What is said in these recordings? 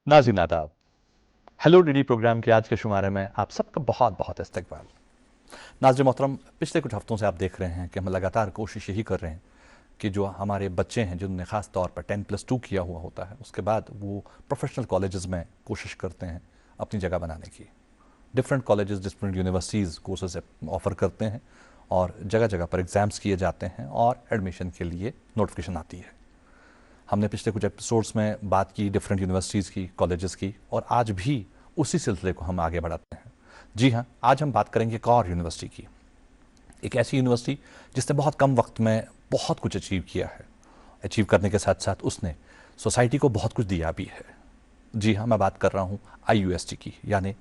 नाज़रीन आदाब, hello DD programme के आज के शुमारे में आप सबका बहुत बहुत इस्तकबाल। नाज़रीन मोहतरम, पिछले कुछ हफ्तों से आप देख रहे हैं कि हम लगातार कोशिश यही कर रहे हैं कि जो हमारे बच्चे हैं जिन्होंने ख़ास तौर पर 10+2 किया हुआ होता है, उसके बाद वो प्रोफेशनल कॉलेजेस में कोशिश करते हैं अपनी जगह बनाने की। Different colleges, different universities courses offer करते हैं और जगह जगह पर एग्ज़ाम्स किए जाते हैं और एडमिशन के लिए नोटिफिकेशन आती है। हमने पिछले कुछ एपिसोड्स में बात की डिफरेंट यूनिवर्सिटीज़ की, कॉलेजेस की, और आज भी उसी सिलसिले को हम आगे बढ़ाते हैं। जी हाँ, आज हम बात करेंगे एक और यूनिवर्सिटी की, एक ऐसी यूनिवर्सिटी जिसने बहुत कम वक्त में बहुत कुछ अचीव किया है। अचीव करने के साथ साथ उसने सोसाइटी को बहुत कुछ दिया भी है। जी हाँ, मैं बात कर रहा हूँ IUST की, यानी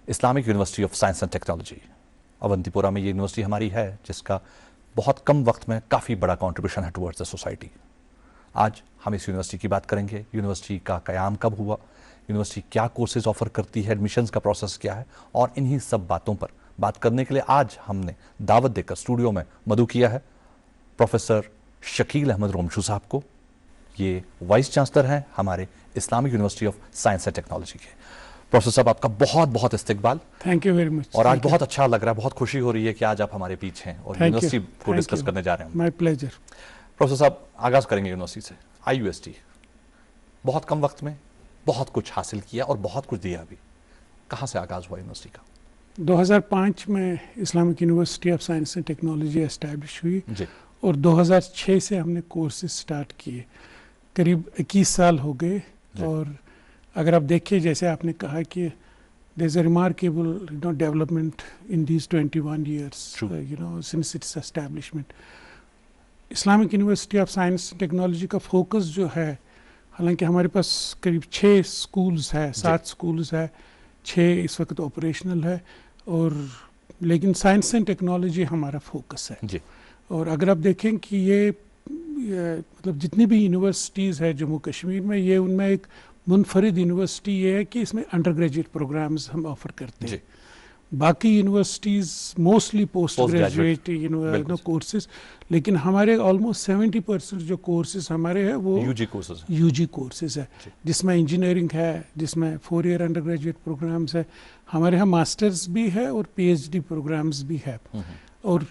Islamic university of science and technology. Awantipora में ये यूनिवर्सिटी हमारी है जिसका बहुत कम वक्त में काफ़ी बड़ा कॉन्ट्रीब्यूशन है टुवर्ड्स द सोसाइटी। आज हम इस यूनिवर्सिटी की बात करेंगे। यूनिवर्सिटी का क़याम कब हुआ, यूनिवर्सिटी क्या कोर्सेज ऑफ़र करती है, एडमिशन्स का प्रोसेस क्या है, और इन्हीं सब बातों पर बात करने के लिए आज हमने दावत देकर स्टूडियो में मदऊ किया है प्रोफेसर शकील अहमद रोमशू साहब को। ये वाइस चांसलर हैं हमारे Islamic university of science and technology के। प्रोफेसर साहब, आपका बहुत बहुत इस्तकबाल। Thank you very much. और आज बहुत अच्छा लग रहा है, बहुत खुशी हो रही है कि आज आप हमारे बीच हैं और यूनिवर्सिटी को डिस्कस करने जा रहे हैं। My pleasure. प्रोफेसर साहब, आगाज़ करेंगे यूनिवर्सिटी से। IUST बहुत कम वक्त में बहुत कुछ हासिल किया और बहुत कुछ दिया भी। कहाँ से आगाज़ हुआ यूनिवर्सिटी का? 2005 में Islamic university of science and technology establish हुई जी। और 2006 से हमने कोर्सेज स्टार्ट किए। करीब 21 साल हो गए। और अगर आप देखिए, जैसे आपने कहा कि there is a remarkable development in these 21 years since its establishment. Islamic university of science technology का फोकस जो है, हालांकि हमारे पास करीब 6 स्कूल्स है, 7 स्कूल्स है, 6 इस वक्त ऑपरेशनल है, और लेकिन साइंस एंड टेक्नोलॉजी हमारा फोकस है जी। और अगर आप देखें कि ये मतलब जितनी भी यूनिवर्सिटीज़ है जम्मू कश्मीर में, ये उनमें एक मुनफरिद यूनिवर्सिटी ये है कि इसमें अंडर ग्रेजुएट प्रोग्राम्स हम ऑफ़र करते हैं। बाकी universities mostly post graduate courses, लेकिन हमारे ऑलमोस्ट 70% जो कोर्सेज हमारे हैं वो यूजी कोर्सेज है, जिसमें इंजीनियरिंग है, जिसमें 4 ईयर अंडर ग्रेजुएट प्रोग्राम्स है, हमारे यहाँ मास्टर्स भी है और PhD प्रोग्राम्स भी है। और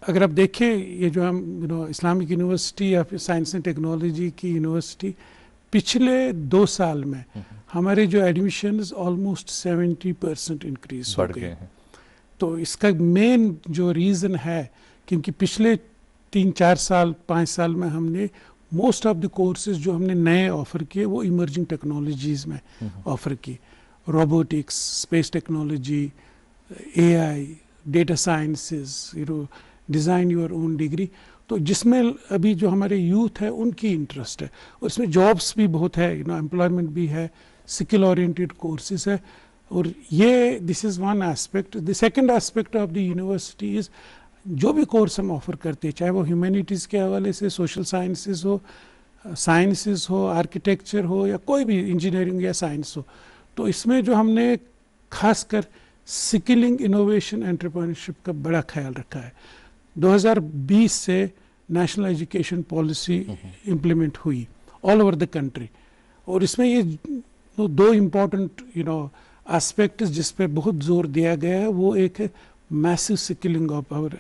अगर आप देखें, ये जो हम Islamic university of science and technology की यूनिवर्सिटी, पिछले 2 साल में हमारे जो एडमिशन्स ऑलमोस्ट 70% इंक्रीज हो गए हैं। तो इसका मेन जो रीज़न है, क्योंकि पिछले 3-4 साल 5 साल में हमने मोस्ट ऑफ द कोर्सेज जो हमने नए ऑफ़र किए वो इमर्जिंग टेक्नोलॉजीज़ में ऑफ़र की। Robotics, space technology, AI, data sciences, design your own degree, तो जिसमें अभी जो हमारे यूथ है उनकी इंटरेस्ट है, और इसमें जॉब्स भी बहुत है, एम्प्लॉयमेंट भी है, स्किल ओरिएंटेड कोर्सेज है। और ये this is one aspect. The second aspect of the university is जो भी कोर्स हम ऑफ़र करते हैं, चाहे वो ह्यूमैनिटीज़ के हवाले से, सोशल साइंसेस हो, साइंसेस हो, आर्किटेक्चर हो, या कोई भी इंजीनियरिंग या साइंस हो, तो इसमें जो हमने खासकर स्किलिंग, इनोवेशन, एंटरप्रेन्योरशिप का बड़ा ख्याल रखा है। 2020 से नेशनल एजुकेशन पॉलिसी इम्प्लीमेंट हुई ऑल ओवर द कंट्री, और इसमें ये 2 इम्पॉर्टेंट एस्पेक्ट जिस पे बहुत जोर दिया गया है, वो एक है massive skilling of our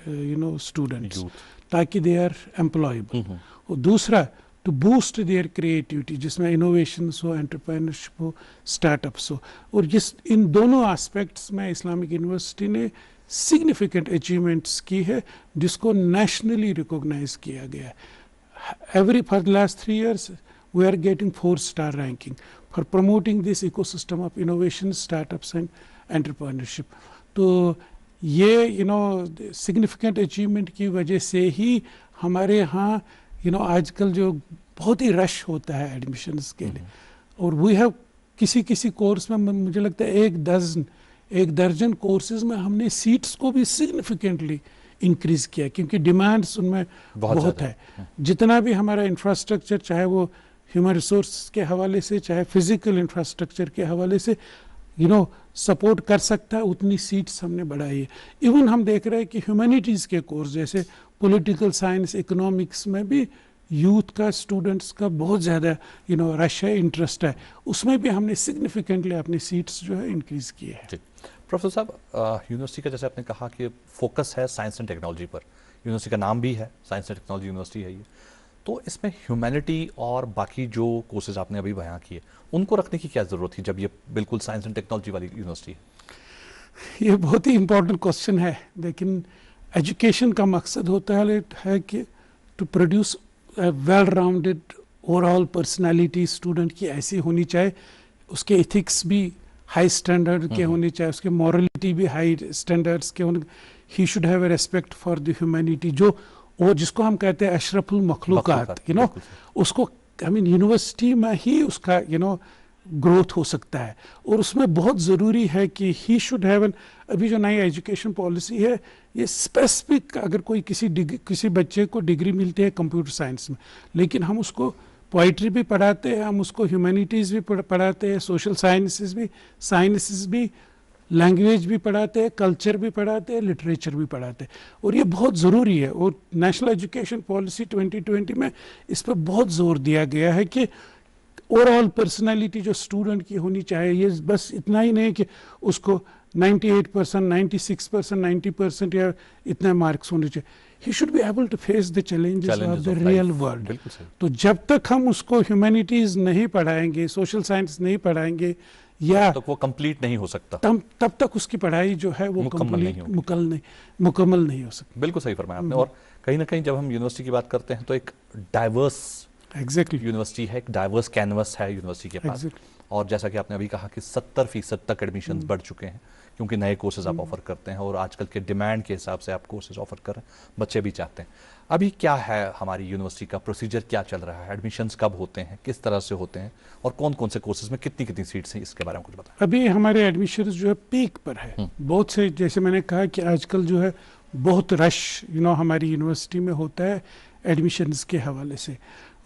students, ताकि दे आर एम्प्लॉयबल, और दूसरा टू बूस्ट देयर क्रिएटिविटी, जिसमें इनोवेशंस हो, एंटरप्रेन्योरशिप हो, स्टार्टअप्स हो। और इन दोनों एस्पेक्ट्स में इस्लामिक यूनिवर्सिटी ने सिग्निफिकेंट अचीवमेंट्स की है, जिसको नेशनली रिकॉग्नाइज किया गया है। For the last 3 years we are getting 4-star ranking for promoting this ecosystem of innovation, startups and entrepreneurship. तो ये सिग्निफिकेंट अचीवमेंट की वजह से ही हमारे यहाँ आजकल जो बहुत ही रश होता है एडमिशन्स के लिए, और वी हैव किसी कोर्स में मुझे लगता है 1 दर्जन कोर्सेज में हमने सीट्स को भी सिग्निफिकेंटली इंक्रीज किया, क्योंकि डिमांड्स उनमें बहुत है। जितना भी हमारा इंफ्रास्ट्रक्चर, चाहे वो ह्यूमन रिसोर्स के हवाले से, चाहे फिजिकल इंफ्रास्ट्रक्चर के हवाले से सपोर्ट कर सकता है, उतनी सीट्स हमने बढ़ाई है। इवन हम देख रहे हैं कि ह्यूमैनिटीज़ के कोर्स जैसे पॉलिटिकल साइंस, इकोनॉमिक्स में भी यूथ का, स्टूडेंट्स का बहुत ज़्यादा रश है, इंटरेस्ट है, उसमें भी हमने सिग्निफिकेंटली अपनी सीट्स जो है इंक्रीज़ किए हैं। जी प्रोफेसर साहब, यूनिवर्सिटी का जैसे आपने कहा कि फोकस है साइंस एंड टेक्नोलॉजी पर, यूनिवर्सिटी का नाम भी है साइंस एंड टेक्नोलॉजी यूनिवर्सिटी है ये, तो इसमें ह्यूमैनिटी और बाकी जो कोर्सेज आपने अभी बयां किए उनको रखने की क्या ज़रूरत थी जब ये बिल्कुल साइंस एंड टेक्नोलॉजी वाली यूनिवर्सिटी है? ये बहुत ही इम्पोर्टेंट क्वेश्चन है, लेकिन एजुकेशन का मकसद होता है कि to produce well rounded overall personality student की ऐसी होनी चाहिए, उसके एथिक्स भी हाई स्टैंडर्ड के होने चाहिए, उसके मॉरलिटी भी हाई स्टैंडर्ड्स के होने, he should have a respect for the humanity, जो वो जिसको हम कहते हैं अशरफुल मखलूकात, उसको यूनिवर्सिटी में ही उसका ग्रोथ हो सकता है। और उसमें बहुत ज़रूरी है कि ही शुड हैव एन, अभी जो नई एजुकेशन पॉलिसी है ये स्पेसिफिक, अगर कोई किसी बच्चे को डिग्री मिलती है कंप्यूटर साइंस में, लेकिन हम उसको पोइट्री भी पढ़ाते हैं, हम उसको ह्यूमैनिटीज़ भी पढ़ाते हैं, सोशल साइंसेस भी, लैंग्वेज भी पढ़ाते हैं, कल्चर भी पढ़ाते हैं, लिटरेचर भी पढ़ाते हैं, और ये बहुत ज़रूरी है। और नेशनल एजुकेशन पॉलिसी 2020 में इस पर बहुत जोर दिया गया है कि ओवरऑल पर्सनालिटी जो स्टूडेंट की होनी चाहिए, ये बस इतना ही नहीं कि उसको 98%, 96%, 90% या इतने मार्क्स होने चाहिए, he should be able to face the challenges of the real world. तो जब तक हम उसको ह्यूमैनिटीज़ नहीं पढ़ाएंगे, सोशल साइंस नहीं पढ़ाएंगे, या तो वो कंप्लीट नहीं हो सकता, तब तक उसकी पढ़ाई जो है वो मुकम्मल नहीं हो सकती। बिल्कुल सही फरमाया आपने। और कहीं ना कहीं जब हम यूनिवर्सिटी की बात करते हैं तो एक डाइवर्स यूनिवर्सिटी है, एक डाइवर्स कैनवस है यूनिवर्सिटी के पास। और जैसा कि आपने अभी कहा कि 70% तक एडमिशन्स बढ़ चुके हैं, क्योंकि नए कोर्सेज आप ऑफर करते हैं और आजकल के डिमांड के हिसाब से आप कोर्सेज ऑफर कर रहे हैं, बच्चे भी चाहते हैं। अभी क्या है हमारी यूनिवर्सिटी का प्रोसीजर, क्या चल रहा है, एडमिशन्स कब होते हैं, किस तरह से होते हैं, और कौन कौन से कोर्सेज में कितनी कितनी सीट्स हैं, इसके बारे में कुछ बताएं। अभी हमारे एडमिशन्स जो है पीक पर है, बहुत से, जैसे मैंने कहा कि आजकल जो है बहुत रश हमारी यूनिवर्सिटी में होता है एडमिशन्स के हवाले से,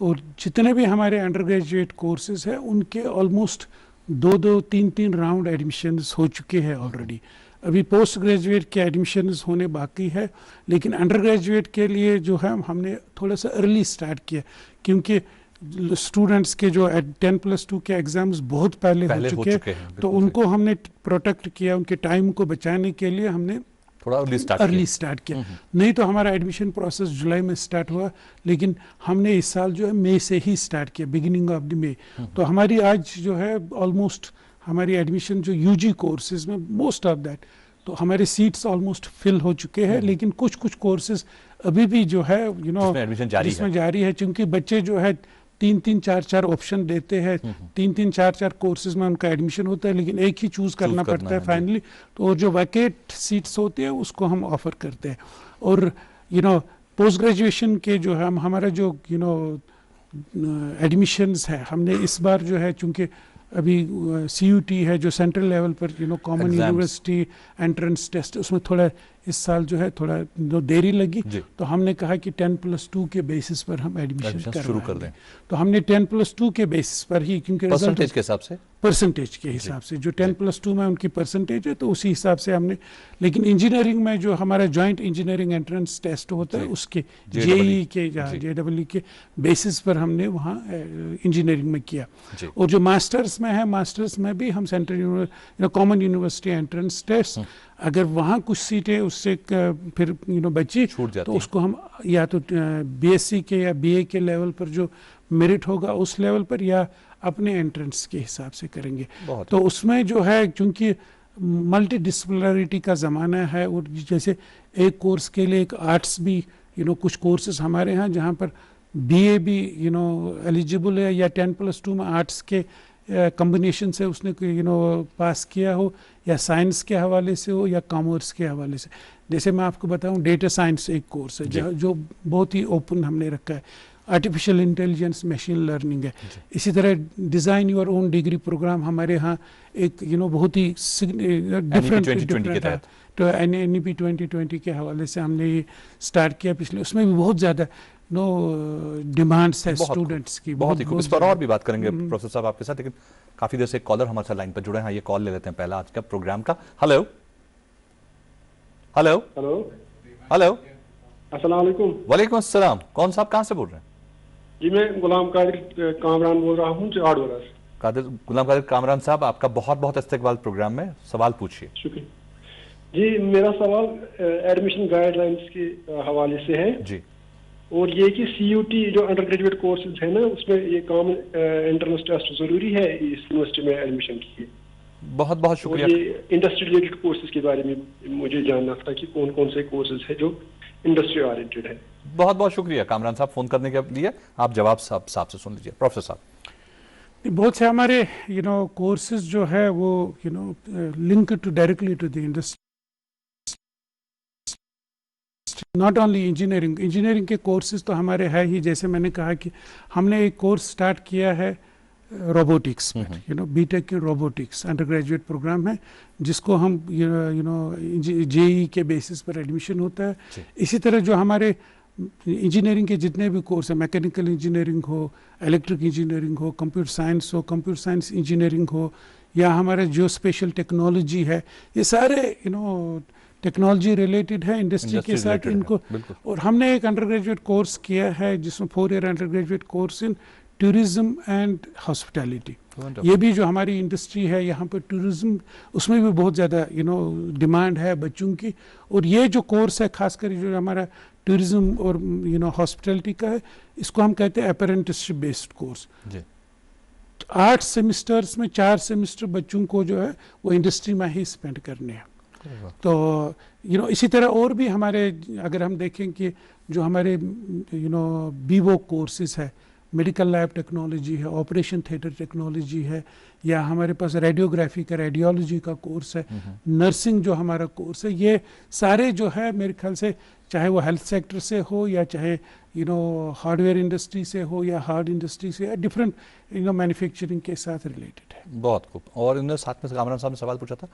और जितने भी हमारे अंडर ग्रेजुएट कोर्सेज हैं उनके ऑलमोस्ट 2-3 राउंड एडमिशन्स हो चुके हैं ऑलरेडी। अभी पोस्ट ग्रेजुएट के एडमिशन्स होने बाकी है, लेकिन अंडर ग्रेजुएट के लिए जो है हमने थोड़ा सा अर्ली स्टार्ट किया, क्योंकि स्टूडेंट्स के जो 10+2 के एग्ज़ाम्स बहुत पहले हो चुके हैं, तो उनको हमने प्रोटेक्ट किया, उनके टाइम को बचाने के लिए हमने थोड़ा अर्ली स्टार्ट किया। नहीं तो हमारा एडमिशन प्रोसेस जुलाई में स्टार्ट हुआ, लेकिन हमने इस साल जो है मई से ही स्टार्ट किया, बिगिनिंग ऑफ द मई। तो हमारी आज जो है ऑलमोस्ट हमारी एडमिशन जो यूजी कोर्सेज में मोस्ट ऑफ दैट, तो हमारे सीट्स ऑलमोस्ट फिल हो चुके हैं, लेकिन कुछ कोर्सेज अभी भी जो है एडमिशन जारी है, क्योंकि बच्चे जो है 3-3, 4-4 ऑप्शन देते हैं, 3-3, 4-4 कोर्सेज में उनका एडमिशन होता है, लेकिन एक ही चूज करना पड़ता है फाइनली। तो और जो वैकेट सीट्स होती है उसको हम ऑफर करते हैं। और पोस्ट ग्रेजुएशन के जो है हमारा जो एडमिशन्स है, हमने इस बार जो है, चूंकि अभी CUT है जो सेंट्रल लेवल पर कॉमन यूनिवर्सिटी एंट्रेंस टेस्ट, उसमें थोड़ा इस साल जो है थोड़ा देरी लगी, तो हमने कहा कि 10+2 के बेसिस पर हम एडमिशन शुरू कर दें। तो हमने 10+2 के बेसिस पर ही, क्योंकि परसेंटेज के हिसाब से जो 10+2 में उनकी परसेंटेज है, तो उसी हिसाब से हमने, लेकिन इंजीनियरिंग में जो हमारा जॉइंट इंजीनियरिंग एंट्रेंस टेस्ट होता है उसके JEE के बेसिस पर हमने वहाँ इंजीनियरिंग में किया। और जो मास्टर्स में है, मास्टर्स में भी हम central common university entrance test, अगर वहाँ कुछ सीटें उससे फिर बची तो उसको हम या तो BSc के या BA के लेवल पर जो मेरिट होगा उस लेवल पर, या अपने एंट्रेंस के हिसाब से करेंगे। तो उसमें जो है, क्योंकि मल्टी डिसिप्लिनरिटी का ज़माना है, और जैसे एक कोर्स के लिए एक आर्ट्स भी कुछ कोर्सेज हमारे यहाँ जहाँ पर BA भी एलिजिबल है, या 10+2 में आर्ट्स के कॉम्बिनेशन से उसने पास किया हो, या साइंस के हवाले से हो या कॉमर्स के हवाले से। जैसे मैं आपको बताऊं, डेटा साइंस एक कोर्स है जो बहुत ही ओपन हमने रखा है, आर्टिफिशियल इंटेलिजेंस, मशीन लर्निंग है। इसी तरह design your own degree programme हमारे यहाँ एक बहुत ही डिफरेंट है, तो NEP 2020 के हवाले से हमने ये स्टार्ट किया पिछले, उसमें भी बहुत ज़्यादा डिमांड्स है स्टूडेंट्स की। बहुत ही खूब, इस पर और भी बात करेंगे प्रोफेसर साहब आपके साथ, लेकिन काफी देर से एक कॉलर हमारे साथ लाइन पर जुड़े हैं। ये कॉल ले लेते हैं पहला आज का प्रोग्राम का। हेलो हेलो हेलो हेलो, अस्सलाम वालेकुम। वालेकुम अस्सलाम। कौन साहब, कहां से बोल रहे हैं? जी मैं गुलाम कादिर कामरान बोल रहा हूँ चाड़वाला से। गुलाम कादिर कामरान साहब, आपका बहुत बहुत इस्तकबाल प्रोग्राम में, सवाल पूछिए। शुक्रिया जी। मेरा सवाल एडमिशन गाइडलाइंस के हवाले से है जी। और ये कि सीयूटी जो अंडर ग्रेजुएट कोर्सेज है ना, उसमें ये कॉमन एंट्रेंस टेस्ट जरूरी है इस यूनिवर्सिटी में एडमिशन के लिए? बहुत बहुत शुक्रिया। और ये इंडस्ट्री रिलेटेड कोर्सेज के बारे में मुझे जानना था कि कौन कौन से कोर्सेज है जो इंडस्ट्री ओरिएंटेड है। बहुत बहुत शुक्रिया कामरान साहब फोन करने के लिए। आप जवाब साहब से सुन लीजिए। प्रोफेसर साहब। बहुत से हमारे कोर्सेज जो है वो link to directly to the industry, not only engineering के कोर्सेज तो हमारे है ही। जैसे मैंने कहा कि हमने एक कोर्स स्टार्ट किया है रोबोटिक्स पर, बीटेक की रोबोटिक्स अंडर ग्रेजुएट प्रोग्राम है, जिसको हम जेई के बेसिस पर एडमिशन होता है। इसी तरह जो हमारे इंजीनियरिंग के जितने भी कोर्स हैं, मैकेनिकल इंजीनियरिंग हो, इलेक्ट्रिक इंजीनियरिंग हो, कंप्यूटर साइंस हो, कंप्यूटर साइंस इंजीनियरिंग हो, या हमारा जो स्पेशल टेक्नोलॉजी है, ये सारे टेक्नोलॉजी रिलेटेड है इंडस्ट्री के साथ इनको। और हमने एक अंडर ग्रेजुएट कोर्स किया है जिसमें 4 year undergraduate course in tourism and hospitality. ये भी जो हमारी इंडस्ट्री है यहाँ पर टूरिज्म, उसमें भी बहुत ज़्यादा डिमांड है बच्चों की। और ये जो कोर्स है खासकर जो हमारा टूरिज्म और हॉस्पिटैलिटी का है, इसको हम कहते हैं अप्रेंटिसशिप बेस्ड कोर्स। 8 सेमिस्टर्स में 4 सेमिस्टर बच्चों को जो है वो इंडस्ट्री में ही स्पेंड करने हैं। तो इसी तरह और भी हमारे, अगर हम देखें कि जो हमारे बीवो कोर्सेज है, मेडिकल लैब टेक्नोलॉजी है, ऑपरेशन थिएटर टेक्नोलॉजी है, या हमारे पास रेडियोग्राफी का रेडियोलॉजी का कोर्स है, नर्सिंग जो हमारा कोर्स है, ये सारे जो है मेरे ख्याल से चाहे वो हेल्थ सेक्टर से हो या चाहे हार्डवेयर इंडस्ट्री से हो या हार्ड इंडस्ट्री से, या डिफरेंट मैन्युफैक्चरिंग के साथ रिलेटेड है। बहुत खूब। और इन्होंने साथ में कामरान साहब ने सवाल पूछा था,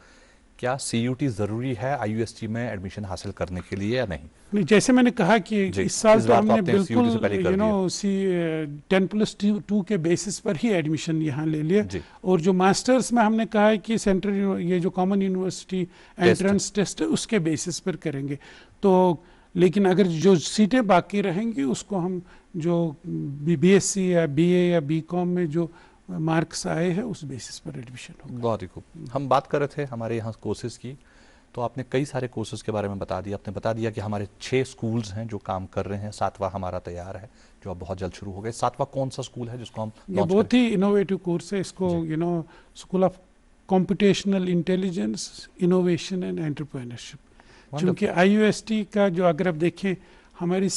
क्या सीयूटी ज़रूरी है आईयूएसटी में एडमिशन हासिल करने के लिए या नहीं? जैसे मैंने कहा कि इस साल तो हमने बिल्कुल 10+2 के बेसिस पर ही एडमिशन यहाँ ले लिया। और जो मास्टर्स में हमने कहा है कि सेंट्रल ये जो कॉमन यूनिवर्सिटी एंट्रेंस टेस्ट है उसके बेसिस पर करेंगे। तो लेकिन अगर जो सीटें बाकी रहेंगी उसको हम जो बीएससी या बीए या बीकॉम में जो मार्क्स आए हैं उस बेसिस पर एडमिशन होगा। बहुत ही खूब। हम बात कर रहे थे हमारे यहाँ कोर्सेज की, तो आपने कई सारे कोर्सेज के बारे में बता दिया। आपने बता दिया कि हमारे 6 स्कूल्स हैं जो काम कर रहे हैं, 7वां हमारा तैयार है जो अब बहुत जल्द शुरू हो गए। 7वां कौन सा स्कूल है जिसको हम ये बहुत ही इनोवेटिव कोर्स है। इसको school of computational intelligence, innovation and entrepreneurship. क्योंकि आईयूएसटी का जो अगर आप देखें हमारी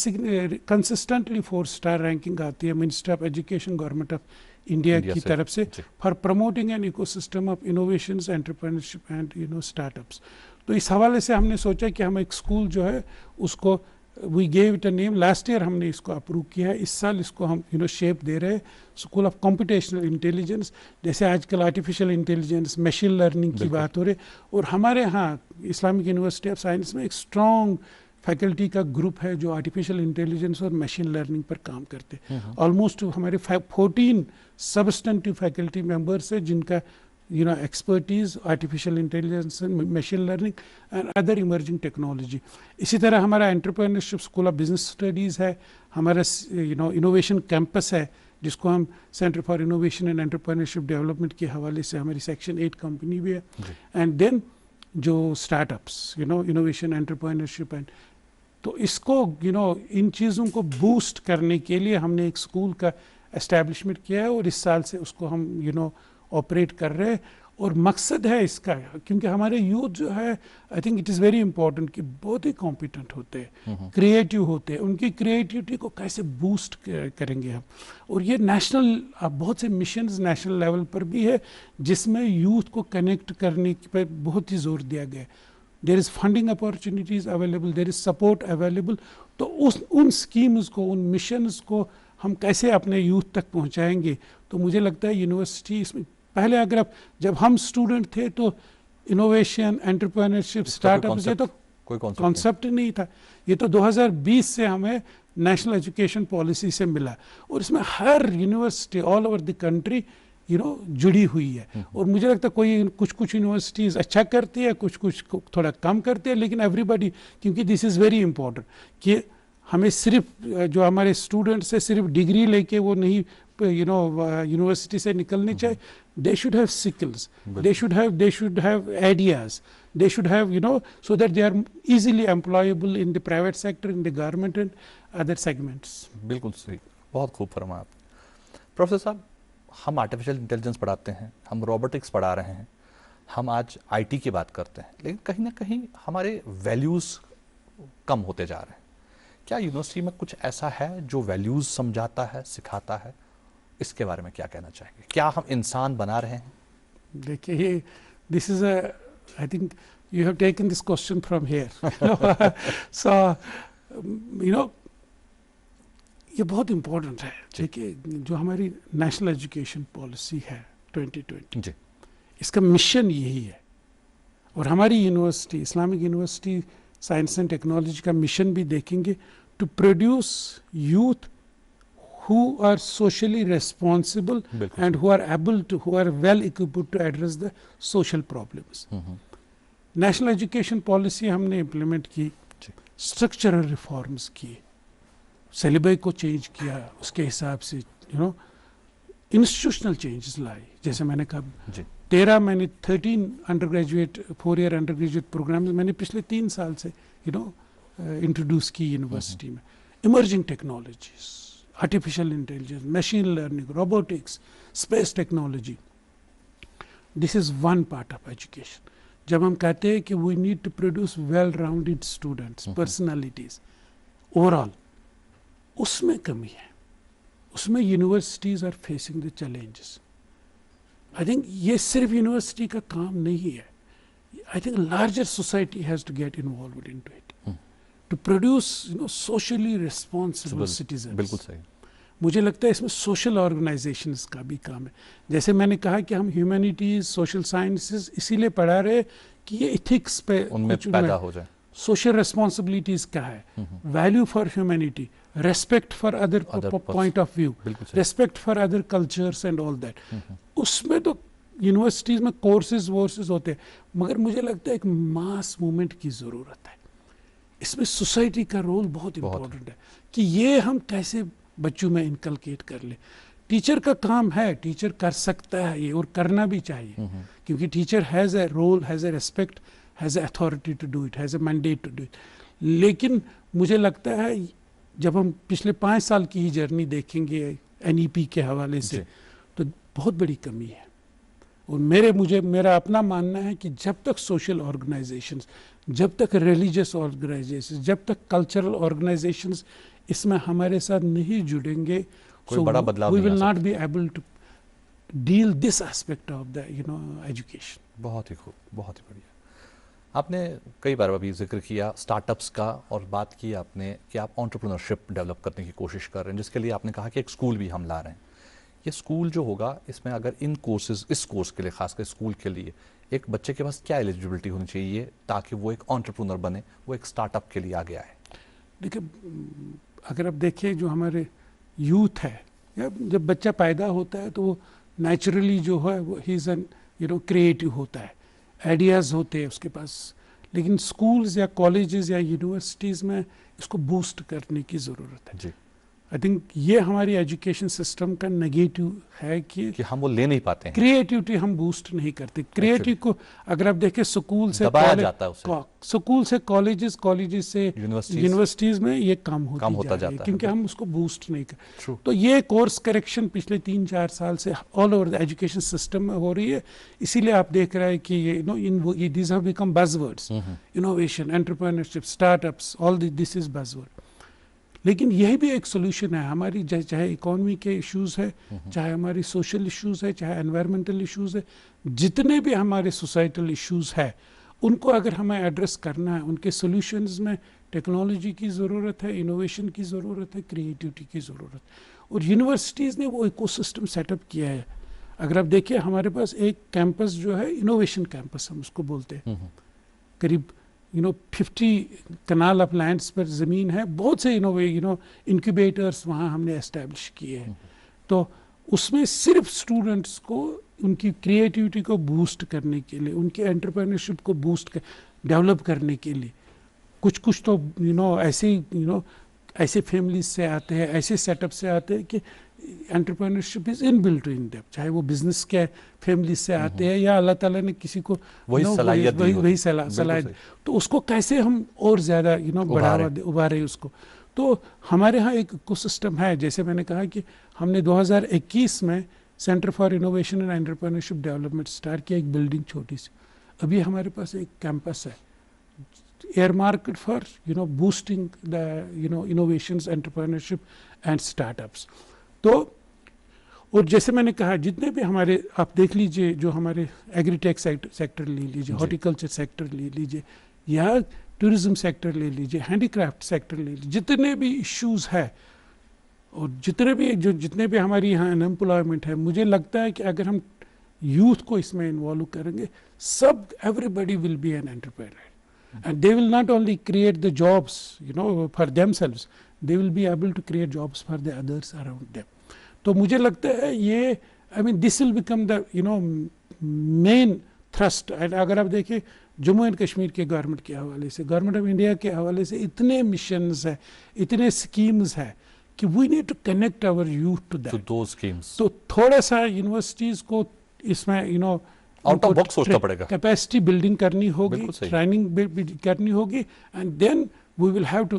कंसिस्टेंटली 4 स्टार रैंकिंग आती है minister of education government of India की तरफ से for promoting an ecosystem of innovations, entrepreneurship and startups. तो इस हवाले से हमने सोचा कि हम एक स्कूल जो है उसको we gave it a name. Last year हमने इसको अप्रूव किया है, इस साल इसको हम शेप दे रहे हैं स्कूल ऑफ कंप्यूटेशनल इंटेलिजेंस। जैसे आजकल आर्टिफिशियल इंटेलिजेंस, मशीन लर्निंग की बात हो रही, और हमारे यहाँ इस्लामिक यूनिवर्सिटी ऑफ साइंस में एक स्ट्रॉन्ग फैकल्टी का ग्रुप है जो आर्टिफिशियल इंटेलिजेंस और मशीन लर्निंग पर काम करते हैं। ऑलमोस्ट हमारे 14 सबस्टेंटिव फैकल्टी मेंबर्स है जिनका expertise artificial intelligence, machine learning and other emerging technology. इसी तरह हमारा entrepreneurship school of business studies है, हमारा इनोवेशन कैंपस है जिसको हम centre for innovation and entrepreneurship development के हवाले से हमारी सेक्शन 8 कंपनी भी है। एंड देन जो स्टार्टअप्स इनोवेशन, एंटरप्रेन्योरशिप एंड, तो इसको इन चीज़ों को बूस्ट करने के लिए हमने एक स्कूल का एस्टैब्लिशमेंट किया है और इस साल से उसको हम ऑपरेट कर रहे हैं। और मकसद है इसका, क्योंकि हमारे यूथ जो है I think it is very important कि बहुत ही कॉम्पिटेंट होते हैं, क्रिएटिव होते हैं, उनकी क्रिएटिविटी को कैसे बूस्ट करेंगे हम। और ये नेशनल बहुत से मिशंस नेशनल लेवल पर भी है जिसमें यूथ को कनेक्ट करने पर बहुत ही जोर दिया गया है। There is funding opportunities available, there is support available. तो उन स्कीम्स को, उन मिशंस को हम कैसे अपने यूथ तक पहुंचाएंगे। तो मुझे लगता है यूनिवर्सिटी इसमें, पहले अगर आप, जब हम स्टूडेंट थे तो इनोवेशन, एंटरप्रेन्योरशिप, स्टार्टअप से तो कोई कॉन्सेप्ट नहीं था। ये तो 2020 से हमें नेशनल एजुकेशन पॉलिसी से मिला और इसमें हर university all over the country जुड़ी हुई है। और मुझे लगता है कोई कुछ यूनिवर्सिटीज़ अच्छा करती है, कुछ थोड़ा कम करती है, लेकिन एवरीबॉडी, क्योंकि दिस इज़ वेरी इंपॉर्टेंट कि हमें सिर्फ जो हमारे स्टूडेंट्स है सिर्फ डिग्री लेके वो नहीं यूनिवर्सिटी से निकलने चाहिए. They should have skills, they should have ideas, they should have so that they are easily employable in the private sector, in the government and other segments. बिल्कुल सही, बहुत खूब फरमाया आप. प्रोफेसर साहब, हम आर्टिफिशियल इंटेलिजेंस पढ़ाते हैं, हम रोबोटिक्स पढ़ा रहे हैं, हम आज आईटी की बात करते हैं, लेकिन कहीं ना कहीं हमारे वैल्यूज़ कम होते जा रहे हैं. क्या यूनिवर्सिटी में कुछ ऐसा है जो वैल्यूज़ समझाता है, सिखाता है? इसके बारे में क्या कहना चाहेंगे? क्या हम इंसान बना रहे हैं? देखिए, this is I think you have taken this question from here. So ये बहुत इम्पोर्टेंट है. देखिए, जो हमारी नेशनल एजुकेशन पॉलिसी है 2020 जी, इसका मिशन यही है. और हमारी university, Islamic university science and technology का मिशन भी देखेंगे, to produce youth who are socially responsible and who are well equipped to address the social problems. National education policy हमने इम्प्लीमेंट की, स्ट्रक्चरल रिफॉर्म्स किए, सिलेबस को change किया, उसके हिसाब से इंस्टीट्यूशनल चेंजेस लाए. जैसे मैंने कहा 13 undergraduate 4 year undergraduate programmes मैंने पिछले 3 साल से इंट्रोड्यूस की यूनिवर्सिटी में. Emerging technologies, artificial intelligence, machine learning, robotics, space technology. This is one part of education. जब हम कहते हैं कि we need to produce well-rounded students, personalities, overall, उसमें कमी है. उसमें universities are facing the challenges. I think ये सिर्फ यूनिवर्सिटी का काम नहीं है. I think larger society has to get involved into it. To produce socially responsible citizens. बिल्कुल सही. मुझे लगता है इसमें सोशल ऑर्गेनाइजेशंस का भी काम है. जैसे मैंने कहा कि हम ह्यूमैनिटीज, सोशल साइंसेस इसीलिए पढ़ा रहे कि ये इथिक्स पे उनमें पैदा हो जाए. सोशल रिस्पॉन्सिबिलिटीज क्या है, value for humanity, respect for other point of view, respect for other cultures and all that. उसमें तो यूनिवर्सिटीज में कोर्सेज वोर्सेज होते हैं, मगर मुझे लगता है एक मास मूवमेंट की ज़रूरत है. इसमें सोसाइटी का रोल बहुत इम्पोर्टेंट है कि ये हम कैसे बच्चों में इनकलकेट कर ले. टीचर का काम है, टीचर कर सकता है ये, और करना भी चाहिए, क्योंकि teacher has a role, has a respect, has a authority to do it, has a mandate to do it. लेकिन मुझे लगता है जब हम पिछले 5 साल की ही जर्नी देखेंगे NEP के हवाले से, तो बहुत बड़ी कमी है. और मेरा अपना मानना है कि जब तक सोशल ऑर्गेनाइजेशंस, जब तक रिलीजियस ऑर्गेनाइजेशंस, जब तक कल्चरल ऑर्गेनाइजेशंस इसमें हमारे साथ नहीं जुड़ेंगे, कोई बड़ा बदलाव नहीं आ सकता. we will not be able to deal this aspect of the education. बहुत ही खूब, बहुत ही बढ़िया. आपने कई बार अभी जिक्र किया स्टार्टअप्स का, और बात की आपने कि आप एंटरप्रेन्योरशिप डेवलप करने की कोशिश कर रहे हैं, जिसके लिए आपने कहा कि एक स्कूल भी हम ला रहे हैं. ये स्कूल जो होगा, इसमें अगर इन कोर्सेज, इस कोर्स के लिए, खासकर स्कूल के लिए, एक बच्चे के पास क्या एलिजिबिलिटी होनी चाहिए ताकि वो एक एंटरप्रेन्योर बने, वो एक स्टार्टअप के लिए आगे आए? देखिए, अगर आप देखिए जो हमारे यूथ है, या जब बच्चा पैदा होता है तो वो नेचुरली जो है वो ही इज़ एन क्रिएटिव होता है, आइडियाज़ होते हैं उसके पास. लेकिन स्कूल्स या कॉलेजेस या यूनिवर्सिटीज़ में इसको बूस्ट करने की ज़रूरत है. जी, आई थिंक ये हमारी एजुकेशन सिस्टम का नेगेटिव है कि हम वो ले नहीं पाते हैं, क्रिएटिविटी हम बूस्ट नहीं करते. क्रिएटिव को अगर आप देखें स्कूल से दबाया जाता है उसे. स्कूल से कॉलेजेस, कॉलेजेस से यूनिवर्सिटीज में ये कम होता जाता है, क्योंकि हम उसको बूस्ट नहीं कर. तो ये कोर्स करेक्शन पिछले 3-4 साल से all over the education system में हो रही है. इसीलिए आप देख रहे हैं कि ये these have become buzzwords, innovation, entrepreneurship, startups, all this is buzzword. लेकिन यही भी एक सोल्यूशन है. हमारी चाहे इकोनॉमी के इश्यूज़ है, चाहे हमारी सोशल इश्यूज़ है, चाहे एनवायरमेंटल इश्यूज़ है, जितने भी हमारे सोसाइटल इश्यूज़ है, उनको अगर हमें एड्रेस करना है, उनके सोल्यूशंस में टेक्नोलॉजी की ज़रूरत है, इनोवेशन की ज़रूरत है, क्रिएटिविटी की ज़रूरत. और यूनिवर्सिटीज़ ने वो इकोसिस्टम सेटअप किया है. अगर आप देखिए, हमारे पास एक कैंपस जो है, इनोवेशन कैंपस हम उसको बोलते हैं, करीब 50 कनाल ऑफ लैंड्स पर ज़मीन है. बहुत से इंक्यूबेटर्स वहाँ हमने एस्टेब्लिश किए हैं. तो उसमें सिर्फ स्टूडेंट्स को उनकी क्रिएटिविटी को बूस्ट करने के लिए, उनकी एंटरप्रेन्योरशिप को बूस्ट डेवलप करने के लिए कुछ तो ऐसे ऐसे फैमिलीज से आते हैं, ऐसे सेटअप से आते हैं कि entrepreneurship is inbuilt in them, चाहे वो बिजनेस के फैमिली से आते हैं या अल्लाह ताला ने किसी को वही सलाहियत दी होती। वही सलाहियत, तो उसको कैसे हम और ज़्यादा बढ़ावा उभारे उसको। तो हमारे यहाँ एक इकोसिस्टम है, जैसे मैंने कहा कि हमने 2021 में centre for innovation and entrepreneurship development start किया, एक बिल्डिंग छोटी सी। अभी हमारे पास एक कैंपस है air market for boosting the innovations, entrepreneurship and startups. तो और जैसे मैंने कहा जितने भी हमारे, आप देख लीजिए, जो हमारे एग्रीटेक सेक्टर ले लीजिए, हॉर्टिकल्चर सेक्टर ले लीजिए, या टूरिज्म सेक्टर ले लीजिए, हैंडीक्राफ्ट सेक्टर ले लीजिए, जितने भी इश्यूज है और जितने भी हमारी यहाँ अनएम्प्लॉयमेंट है, मुझे लगता है कि अगर हम यूथ को इसमें इन्वॉल्व करेंगे, सब everybody will be an entrepreneur and they will not only create the jobs for themselves, they will be able to create jobs for the others around them. तो मुझे लगता है ये, I mean this will become the main thrust। and अगर आप देखिए Jammu and Kashmir के government के हवाले से, गवर्नमेंट ऑफ इंडिया के हवाले से इतने मिशंस है, इतने स्कीम्स है कि we need to connect our youth to that, to those schemes। तो थोड़ा सा यूनिवर्सिटीज को इसमें आउट ऑफ बॉक्स सोचना पड़ेगा, कैपेसिटी बिल्डिंग करनी होगी, ट्रेनिंग करनी होगी, and then we will have to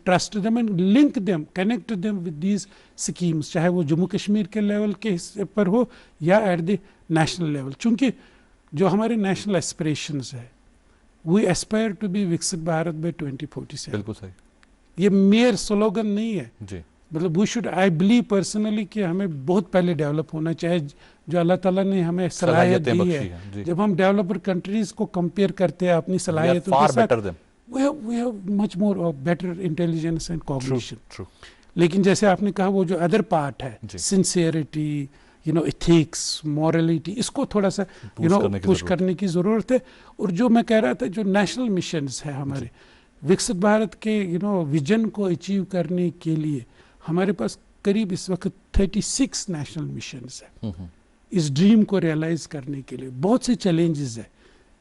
trust them and link them, connect them with these schemes, चाहे वो जम्मू कश्मीर के लेवल के हिस्से पर हो या एट द नेशनल लेवल। चूंकि जो हमारे नेशनल एस्पिरेशंस है, वी एस्पायर टू बी विकसित भारत बाय 2047। बिल्कुल सही, ये मेयर स्लोगन नहीं है जी। मतलब we should, I believe personally कि हमें बहुत पहले डेवलप होना चाहिए, जो अल्लाह ताला ने हमें सलाहियत दी है। जब हम डेवलपर कंट्रीज को कंपेयर करते हैं अपनी सलाहियतों के साथ, we have much more better intelligence and cognition। True। लेकिन जैसे आपने कहा वो जो अदर पार्ट है, सिंसियरिटी, एथिक्स, मॉरलिटी, इसको थोड़ा सा पुश करने की ज़रूरत है। और जो मैं कह रहा था, जो नेशनल मिशंस है हमारे विकसित भारत के विजन को अचीव करने के लिए, हमारे पास करीब इस वक्त 36 नेशनल मिशंस है। इस ड्रीम को रियलाइज करने के लिए बहुत से चैलेंजेस है,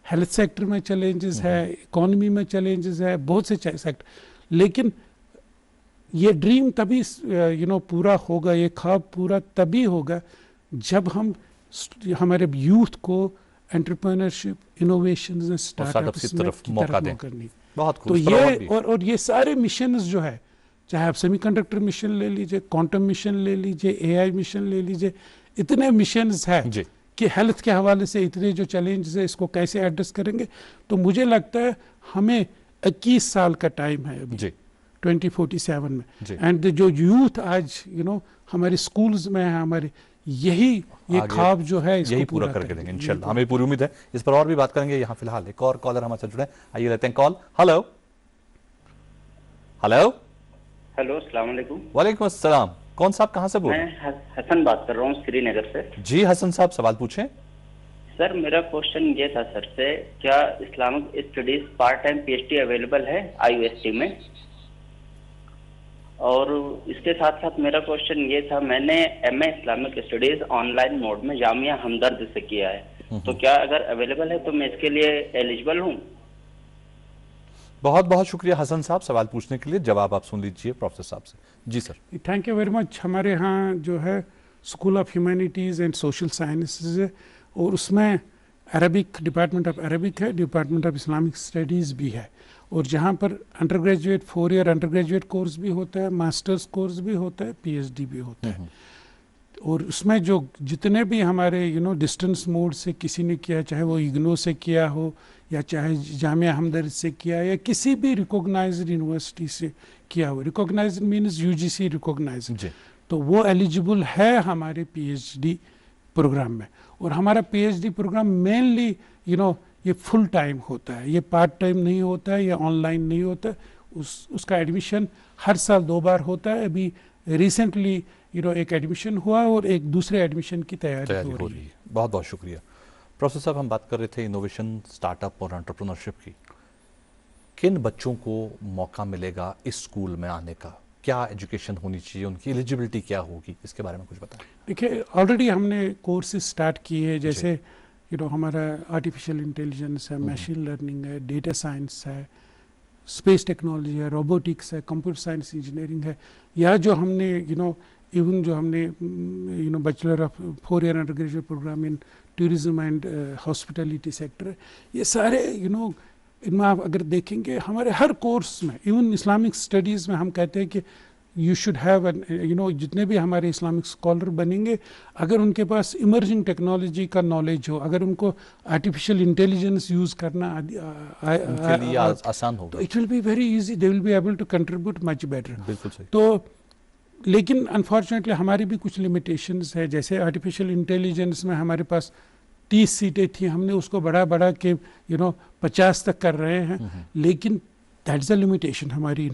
हेल्थ सेक्टर में चैलेंजेस है, इकोनॉमी में चैलेंजेस है, बहुत से सेक्टर, लेकिन ये ड्रीम तभी पूरा होगा, ये ख्वाब पूरा तभी होगा जब हम हमारे यूथ को एंटरप्रेन्योरशिप, इनोवेशन, स्टार्टअप्स की तरफ मौका दें। बहुत तो ये और ये सारे मिशन जो है, चाहे आप सेमीकंडक्टर मिशन ले लीजिए, क्वांटम मिशन ले लीजिए, एआई मिशन ले लीजिए, इतने मिशंस है कि हेल्थ के हवाले से इतने जो चैलेंजेस है, इसको कैसे एड्रेस करेंगे। तो मुझे लगता है हमें 21 साल का टाइम है अभी 2047 में, एंड जो यूथ आज हमारे स्कूल्स में है, हमारे ये ख्वाब जो है इसको यही पूरा करके देंगे इंशाल्लाह, हमें पूरी उम्मीद है। इस पर और भी बात करेंगे। यहाँ फिलहाल एक और कॉलर हमारे साथ जुड़े, आइए लेते हैं कॉल। हेलो हेलो हेलो, अस्सलाम वालेकुम। वालेकुम अस्सलाम। कौन साहब, कहाँ से बोल रहे हैं? मैं हसन बात कर रहा हूँ श्रीनगर से। जी हसन साहब, सवाल पूछें। सर मेरा क्वेश्चन ये था सर से, क्या Islamic studies part time PhD available है IUST में? और इसके साथ साथ मेरा क्वेश्चन ये था, मैंने MA Islamic studies online mode में जामिया हमदर्द से किया है, तो क्या अगर अवेलेबल है तो मैं इसके लिए एलिजिबल हूँ? बहुत बहुत शुक्रिया हसन साहब सवाल पूछने के लिए। जवाब आप सुन लीजिए प्रोफेसर साहब से। जी sir. Thank you very much. हमारे यहाँ जो है school of humanities and social sciences है, और उसमें अरबिक, डिपार्टमेंट ऑफ अरबिक है, डिपार्टमेंट ऑफ इस्लामिक स्टडीज़ भी है, और जहाँ पर undergraduate 4 year undergraduate course भी होता है, मास्टर्स कोर्स भी होता है, PhD भी होता है। और उसमें जो जितने भी हमारे डिस्टेंस मोड से किसी ने किया, चाहे वो इग्नो से किया हो या चाहे जामिया हमदर्द से किया या किसी भी रिकॉग्नाइज्ड यूनिवर्सिटी से किया हो, रिकॉग्नाइज्ड मीन्स UGC रिकॉग्नाइज्ड, तो वो एलिजिबल है हमारे PhD प्रोग्राम में। और हमारा PhD प्रोग्राम मेनली ये फुल टाइम होता है, ये पार्ट टाइम नहीं होता है, ये ऑनलाइन नहीं होता है। उसका एडमिशन हर साल 2 बार होता है। अभी रिसेंटली एक एडमिशन हुआ और एक दूसरे एडमिशन की तैयारी हो रही है। बहुत बहुत शुक्रिया। प्रोफेसर साहब, हम बात कर रहे थे इनोवेशन, स्टार्टअप और एंटरप्रेन्योरशिप की। किन बच्चों को मौका मिलेगा इस स्कूल में आने का? क्या एजुकेशन होनी चाहिए, उनकी एलिजिबिलिटी क्या होगी, इसके बारे में कुछ बताएं। देखिए, ऑलरेडी हमने कोर्सेज स्टार्ट किए हैं, जैसे हमारा आर्टिफिशियल इंटेलिजेंस है, मशीन लर्निंग है, डेटा साइंस है, स्पेस टेक्नोलॉजी है, रोबोटिक्स है, कंप्यूटर साइंस इंजीनियरिंग है, या जो हमने इवन जो हमने bachelor of 4 year undergraduate programme in tourism and hospitality sector है, ये सारे इनमें आप अगर देखेंगे हमारे हर कोर्स में, इवन इस्लामिक स्टडीज़ में हम कहते हैं कि यू शुड हैव जितने भी हमारे इस्लामिक स्कॉलर बनेंगे, अगर उनके पास इमर्जिंग टेक्नोलॉजी का नॉलेज हो, अगर उनको आर्टिफिशियल इंटेलिजेंस यूज़ करना उनके लिए आसान होगा, तो it will be very easy, they will be able to contribute much better. बिल्कुल सही। तो लेकिन अनफॉर्चुनेटली हमारी भी कुछ लिमिटेशंस है, जैसे आर्टिफिशियल इंटेलिजेंस में हमारे पास 30 सीटें थी, हमने उसको बढ़ा के 50 तक कर रहे हैं, लेकिन दैट इज़ अ लिमिटेशन हमारी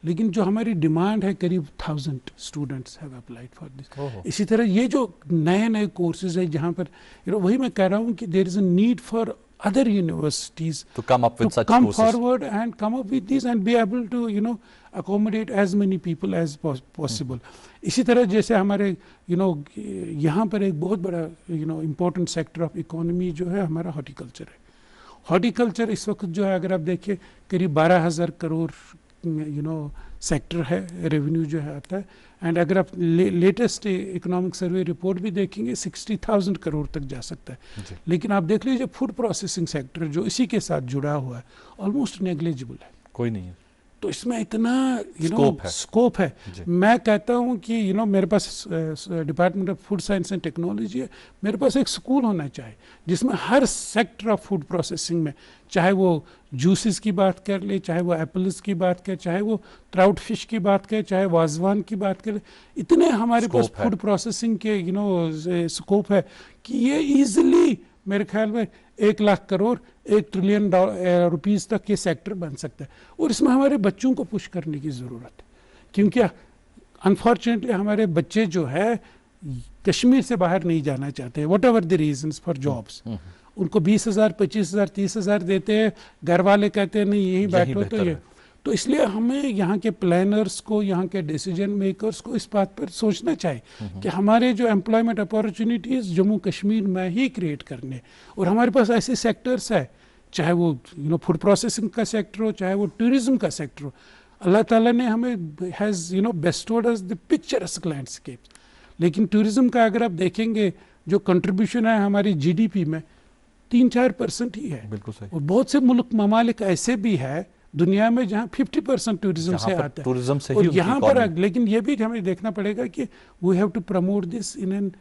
लेकिन जो हमारी डिमांड है करीब 1000 students have applied for this. इसी तरह ये जो नए नए कोर्सेज है जहाँ पर वही मैं कह रहा हूँ कि there is a need for other universities to come up with such come courses, forward and come up with these and be able to accommodate as many people as possible. इसी तरह जैसे हमारे यहाँ पर एक बहुत बड़ा important sector of economy जो है हमारा हॉर्टिकल्चर है। हॉर्टिकल्चर इस वक्त जो है अगर आप देखिए करीब 12,000 करोड़ सेक्टर है, रेवेन्यू जो है आता है, एंड अगर आप लेटेस्ट इकोनॉमिक सर्वे रिपोर्ट भी देखेंगे 60,000 करोड़ तक जा सकता है। लेकिन आप देख लीजिए फूड प्रोसेसिंग सेक्टर जो इसी के साथ जुड़ा हुआ है ऑलमोस्ट नेग्लिजिबल है, कोई नहीं है। तो इसमें इतना स्कोप है। मैं कहता हूँ कि मेरे पास department of food science and technology है, मेरे पास एक स्कूल होना चाहिए जिसमें हर सेक्टर ऑफ फूड प्रोसेसिंग में, चाहे वो जूसेस की बात कर ले, चाहे वो एप्पल्स की बात कर, चाहे वो ट्राउट फिश की बात कर, चाहे वाजवान की बात कर, इतने हमारे पास फूड प्रोसेसिंग के स्कोप है कि ये इजीली मेरे ख्याल में 1 लाख करोड़ 1 ट्रिलियन रुपीस तक ये सेक्टर बन सकता है। और इसमें हमारे बच्चों को पुश करने की ज़रूरत है, क्योंकि अनफॉर्चुनेटली हमारे बच्चे जो है कश्मीर से बाहर नहीं जाना चाहते, what ever the reasons for jobs. उनको 20,000 25,000 30,000 देते हैं, घर वाले कहते हैं नहीं यहीं बैठो, तो इसलिए हमें यहाँ के प्लानर्स को, यहाँ के डिसीजन मेकर्स को इस बात पर सोचना चाहिए कि हमारे जो एम्प्लॉयमेंट अपॉर्चुनिटीज़ जम्मू कश्मीर में ही क्रिएट करने, और हमारे पास ऐसे सेक्टर्स है, चाहे वो फूड प्रोसेसिंग का सेक्टर हो, चाहे वो टूरिज्म का सेक्टर हो। अल्लाह ताला ने हमें has bestowed us the picturesque landscape, लेकिन टूरिज्म का अगर आप देखेंगे जो कंट्रीब्यूशन है हमारी जीडीपी में 3-4% ही है। बिल्कुल सही। और बहुत से मुल्क ममालिक ऐसे भी है दुनिया में जहाँ 50% टूरिज्म से आता है, टूरिज्म से और ही यहाँ पर लेकिन ये भी हमें देखना पड़ेगा कि we have to promote this in an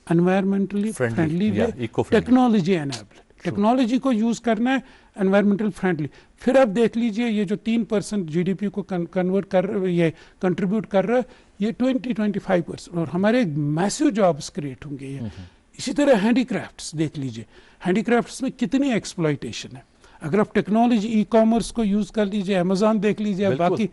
environmentally friendly way, technology enabled, technology को यूज़ करना है एनवायरमेंटल फ्रेंडली। फिर आप देख लीजिए ये जो 3% जीडीपी को कन्वर्ट कर ये कंट्रीब्यूट कर रहा है, ये 20-25%, और हमारे मैसिव जॉब्स क्रिएट होंगे ये। इसी तरह हैंडीक्राफ्ट्स देख लीजिए, हैंडीक्राफ्ट्स में कितनी एक्सप्लॉयटेशन है। अगर आप टेक्नोलॉजी ई कॉमर्स को यूज़ कर लीजिए, अमेज़ॉन देख लीजिए, बाकी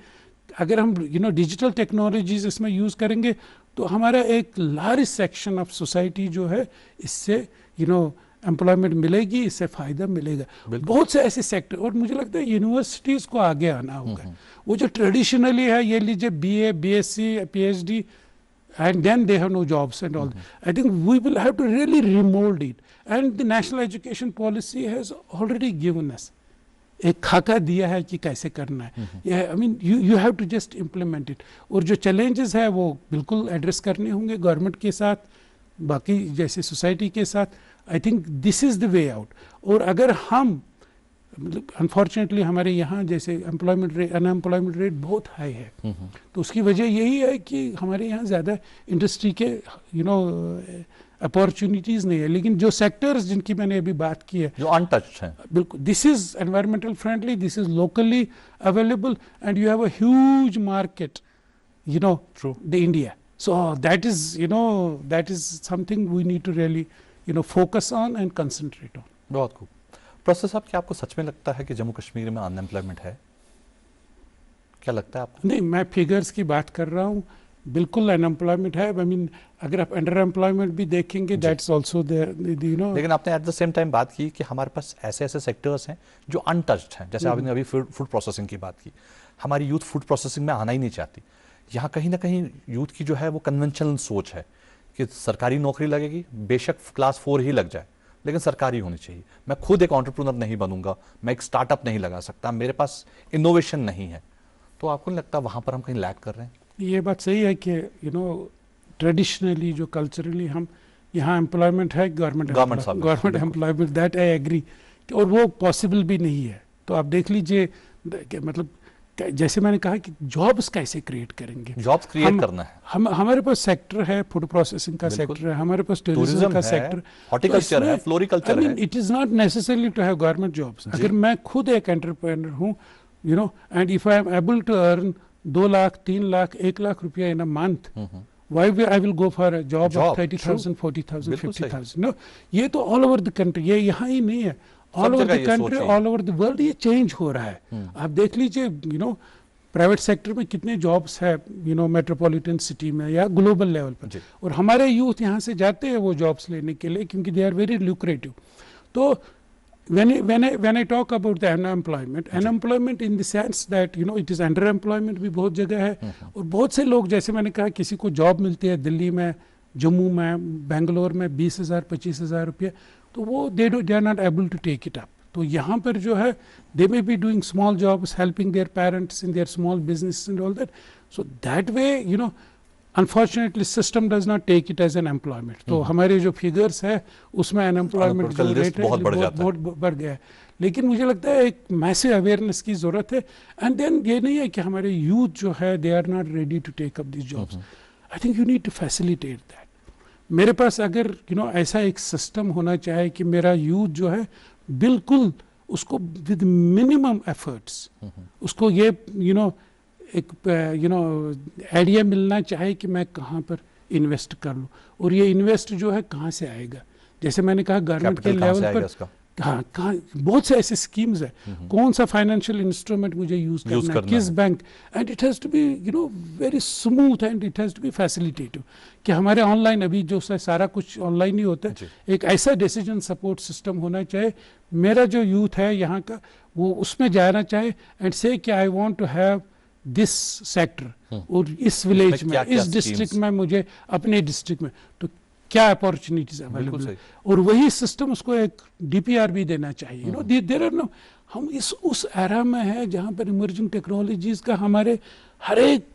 अगर हम डिजिटल टेक्नोलॉजीज इसमें यूज़ करेंगे तो हमारा एक लार्ज सेक्शन ऑफ सोसाइटी जो है इससे एम्प्लॉयमेंट मिलेगी, इससे फ़ायदा मिलेगा। बहुत से ऐसे सेक्टर, और मुझे लगता है यूनिवर्सिटीज़ को आगे आना होगा। वो जो ट्रेडिशनली है, ये लीजिए BA, BSc, PhD and then they have no jobs and all. I think we will have to really remold it, and the national education policy has already given us एक खाका दिया है कि कैसे करना है। I mean you have to just implement it, और जो challenges है वो बिल्कुल एड्रेस करने होंगे गवर्नमेंट के साथ, बाकी जैसे सोसाइटी के साथ। I think this is the way out. और अगर हम मतलब अनफॉर्चुनेटली हमारे यहाँ जैसे अनएम्प्लॉयमेंट रेट बहुत हाई है, तो उसकी वजह यही है कि हमारे यहाँ ज़्यादा इंडस्ट्री के अपॉर्चुनिटीज़ नहीं है। लेकिन जो सेक्टर्स जिनकी मैंने अभी बात की है जो अनटच्ड हैं, बिल्कुल this is environmental friendly, this is locally available, and you have a huge market the India. So that is something we need to really focus on and concentrate on. बहुत खूब। प्रोफेसर साहब, क्या आपको सच में लगता है कि जम्मू कश्मीर में अनएम्प्लॉयमेंट है? क्या लगता है आपको? नहीं, मैं फिगर्स की बात कर रहा हूँ, बिल्कुल अनएम्प्लॉयमेंट है। आई मीन अगर आप अंडर एम्प्लॉयमेंट भी देखेंगे दैट्स आल्सो देयर, लेकिन आपने एट द सेम टाइम बात की कि हमारे पास ऐसे ऐसे सेक्टर्स हैं जो अनटच्ड हैं। जैसे आपने अभी फूड प्रोसेसिंग की बात की, हमारी यूथ फूड प्रोसेसिंग में आना ही नहीं चाहती। यहाँ कहीं ना कहीं यूथ की जो है वो कन्वेंशनल सोच है कि सरकारी नौकरी लगेगी, बेशक क्लास 4 ही लग जाए, लेकिन सरकारी होनी चाहिए। मैं खुद एक एंटरप्रेन्योर नहीं बनूंगा, मैं एक स्टार्टअप नहीं लगा सकता, मेरे पास इनोवेशन नहीं है, तो आपको नहीं लगता वहां पर हम कहीं लैग कर रहे हैं? ये बात सही है कि ट्रेडिशनली जो कल्चरली हम यहाँ एम्प्लॉयमेंट है government employment, that I agree, और वो पॉसिबल भी नहीं है। तो आप देख लीजिए मतलब जैसे मैंने कहा कि जॉब्स कैसे क्रिएट करेंगे, जॉब्स क्रिएट करना है। हमारे पास सेक्टर है, फूड प्रोसेसिंग का सेक्टर है, हमारे पास टूरिज्म का सेक्टर, हॉर्टिकल्चर है, फ्लोरिकल्चर है। It is not necessary to have government jobs. अगर मैं खुद एक एंटरप्रेन्योर हूँ, and if I am able to earn 2 lakh 3 lakh 1 lakh rupaya in a month, why I will go for a job of 30,000, 40,000, 50,000? No, ये तो all over the country, ये यहाँ ही नहीं है, all over the country, all over the world ये change हो रहा है। आप देख लीजिए प्राइवेट सेक्टर में कितने जॉब्स है मेट्रोपॉलिटन सिटी में या ग्लोबल लेवल पर, और हमारे यूथ यहाँ से जाते हैं वो जॉब्स लेने के लिए क्योंकि दे आर वेरी ल्यूक्रेटिव। तो when I talk about the unemployment in the sense that it is underemployment भी बहुत जगह है, और बहुत से लोग, जैसे मैंने कहा, किसी को जॉब मिलती है दिल्ली में, जम्मू में, बेंगलोर में 20,000 25,000 रुपये, तो वो they are not able to take it up. तो यहाँ पर जो है they may be doing small jobs, helping their parents in their small business and all that, so that way unfortunately system does not take it as an employment. तो हमारे जो figures है उसमें अनएम्प्लॉयमेंट जो रेट है बहुत बढ़ गया है। लेकिन मुझे लगता है एक मैसिव अवेयरनेस की जरूरत है, एंड देन ये नहीं है कि हमारे यूथ जो है they are not ready to take up this jobs. I think you need to facilitate that. मेरे पास अगर ऐसा एक सिस्टम होना चाहिए कि मेरा यूथ जो है बिल्कुल उसको विद मिनिमम एफर्ट्स उसको ये एक आइडिया मिलना चाहे कि मैं कहाँ पर इन्वेस्ट कर लूँ, और ये इन्वेस्ट जो है कहाँ से आएगा। जैसे मैंने कहा गवर्नमेंट के लेवल पर कहाँ बहुत से ऐसे स्कीम्स है, कौन सा फाइनेंशियल इंस्ट्रूमेंट मुझे यूज करना है, किस bank, and it has to be very smooth and it has to be facilitative. कि हमारे ऑनलाइन अभी जो सारा कुछ ऑनलाइन ही होता है, एक ऐसा डिसीजन सपोर्ट सिस्टम होना चाहिए, मेरा जो यूथ है यहाँ का वो उसमें जाना चाहे एंड से कि I want to have this sector, और इस विलेज में, इस डिस्ट्रिक्ट में, मुझे अपने डिस्ट्रिक्ट में तो क्या अपॉर्चुनिटीज अवेलेबल है, और वही सिस्टम उसको एक डीपीआर भी देना चाहिए। देयर आर नो, हम उस एरा में है जहाँ पर इमर्जिंग टेक्नोलॉजीज का हमारे हर एक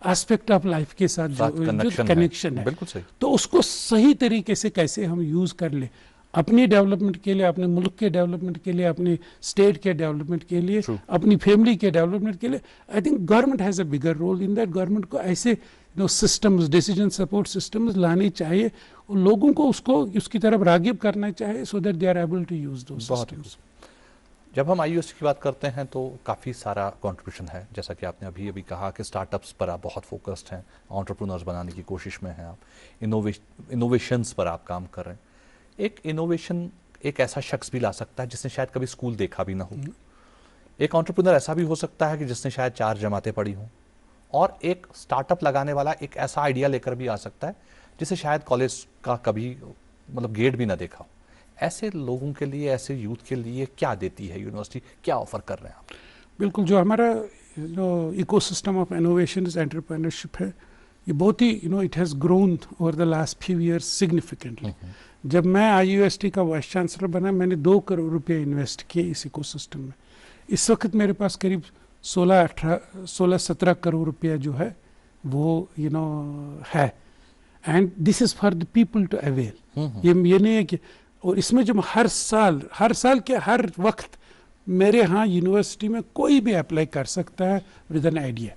एस्पेक्ट ऑफ लाइफ के साथ जो कनेक्शन है, बिल्कुल सही। तो उसको सही तरीके से कैसे हम यूज कर ले अपनी डेवलपमेंट के लिए, अपने मुल्क के डेवलपमेंट के लिए, अपने स्टेट के डेवलपमेंट के लिए, अपनी फैमिली के डेवलपमेंट के लिए। I think government has a bigger role in that. Government को ऐसे सिस्टम्स, डिसीजन सपोर्ट सिस्टम्स लाने चाहिए और लोगों को उसकी तरफ रागिब करना चाहिए, so that they are able to use those systems. जब हम IUST की बात करते हैं तो काफ़ी सारा कंट्रीब्यूशन है, जैसा कि आपने अभी कहा कि स्टार्टअप्स पर आप बहुत फोकस्ड हैं, एंटरप्रेन्योर्स बनाने की कोशिश में हैं आप, इनोवेशंस पर आप काम कर रहे हैं। एक इनोवेशन एक ऐसा शख्स भी ला सकता है जिसने शायद कभी स्कूल देखा भी ना हो, एक एंटरप्रेन्योर ऐसा भी हो सकता है कि जिसने शायद 4 जमातें पढ़ी हों, और एक स्टार्टअप लगाने वाला एक ऐसा आइडिया लेकर भी आ सकता है जिसे शायद कॉलेज का कभी गेट भी ना देखा हो। ऐसे लोगों के लिए, ऐसे यूथ के लिए क्या देती है यूनिवर्सिटी, क्या ऑफर कर रहे हैं आप? बिल्कुल, जो हमारा इकोसिस्टम ऑफ इनोवेशन एंटरप्रेन्योरशिप है, ये बहुत ही it has grown over the last few years significantly. जब मैं IUST का वाइस चांसलर बना, मैंने 2 करोड़ रुपये इन्वेस्ट किए इस इकोसिस्टम में। इस वक्त मेरे पास करीब 16-17 करोड़ रुपया जो है वो है, and this is for the people to avail. ये नहीं है कि, और इसमें जब हर साल के हर वक्त मेरे यहाँ यूनिवर्सिटी में कोई भी अप्लाई कर सकता है with an idea.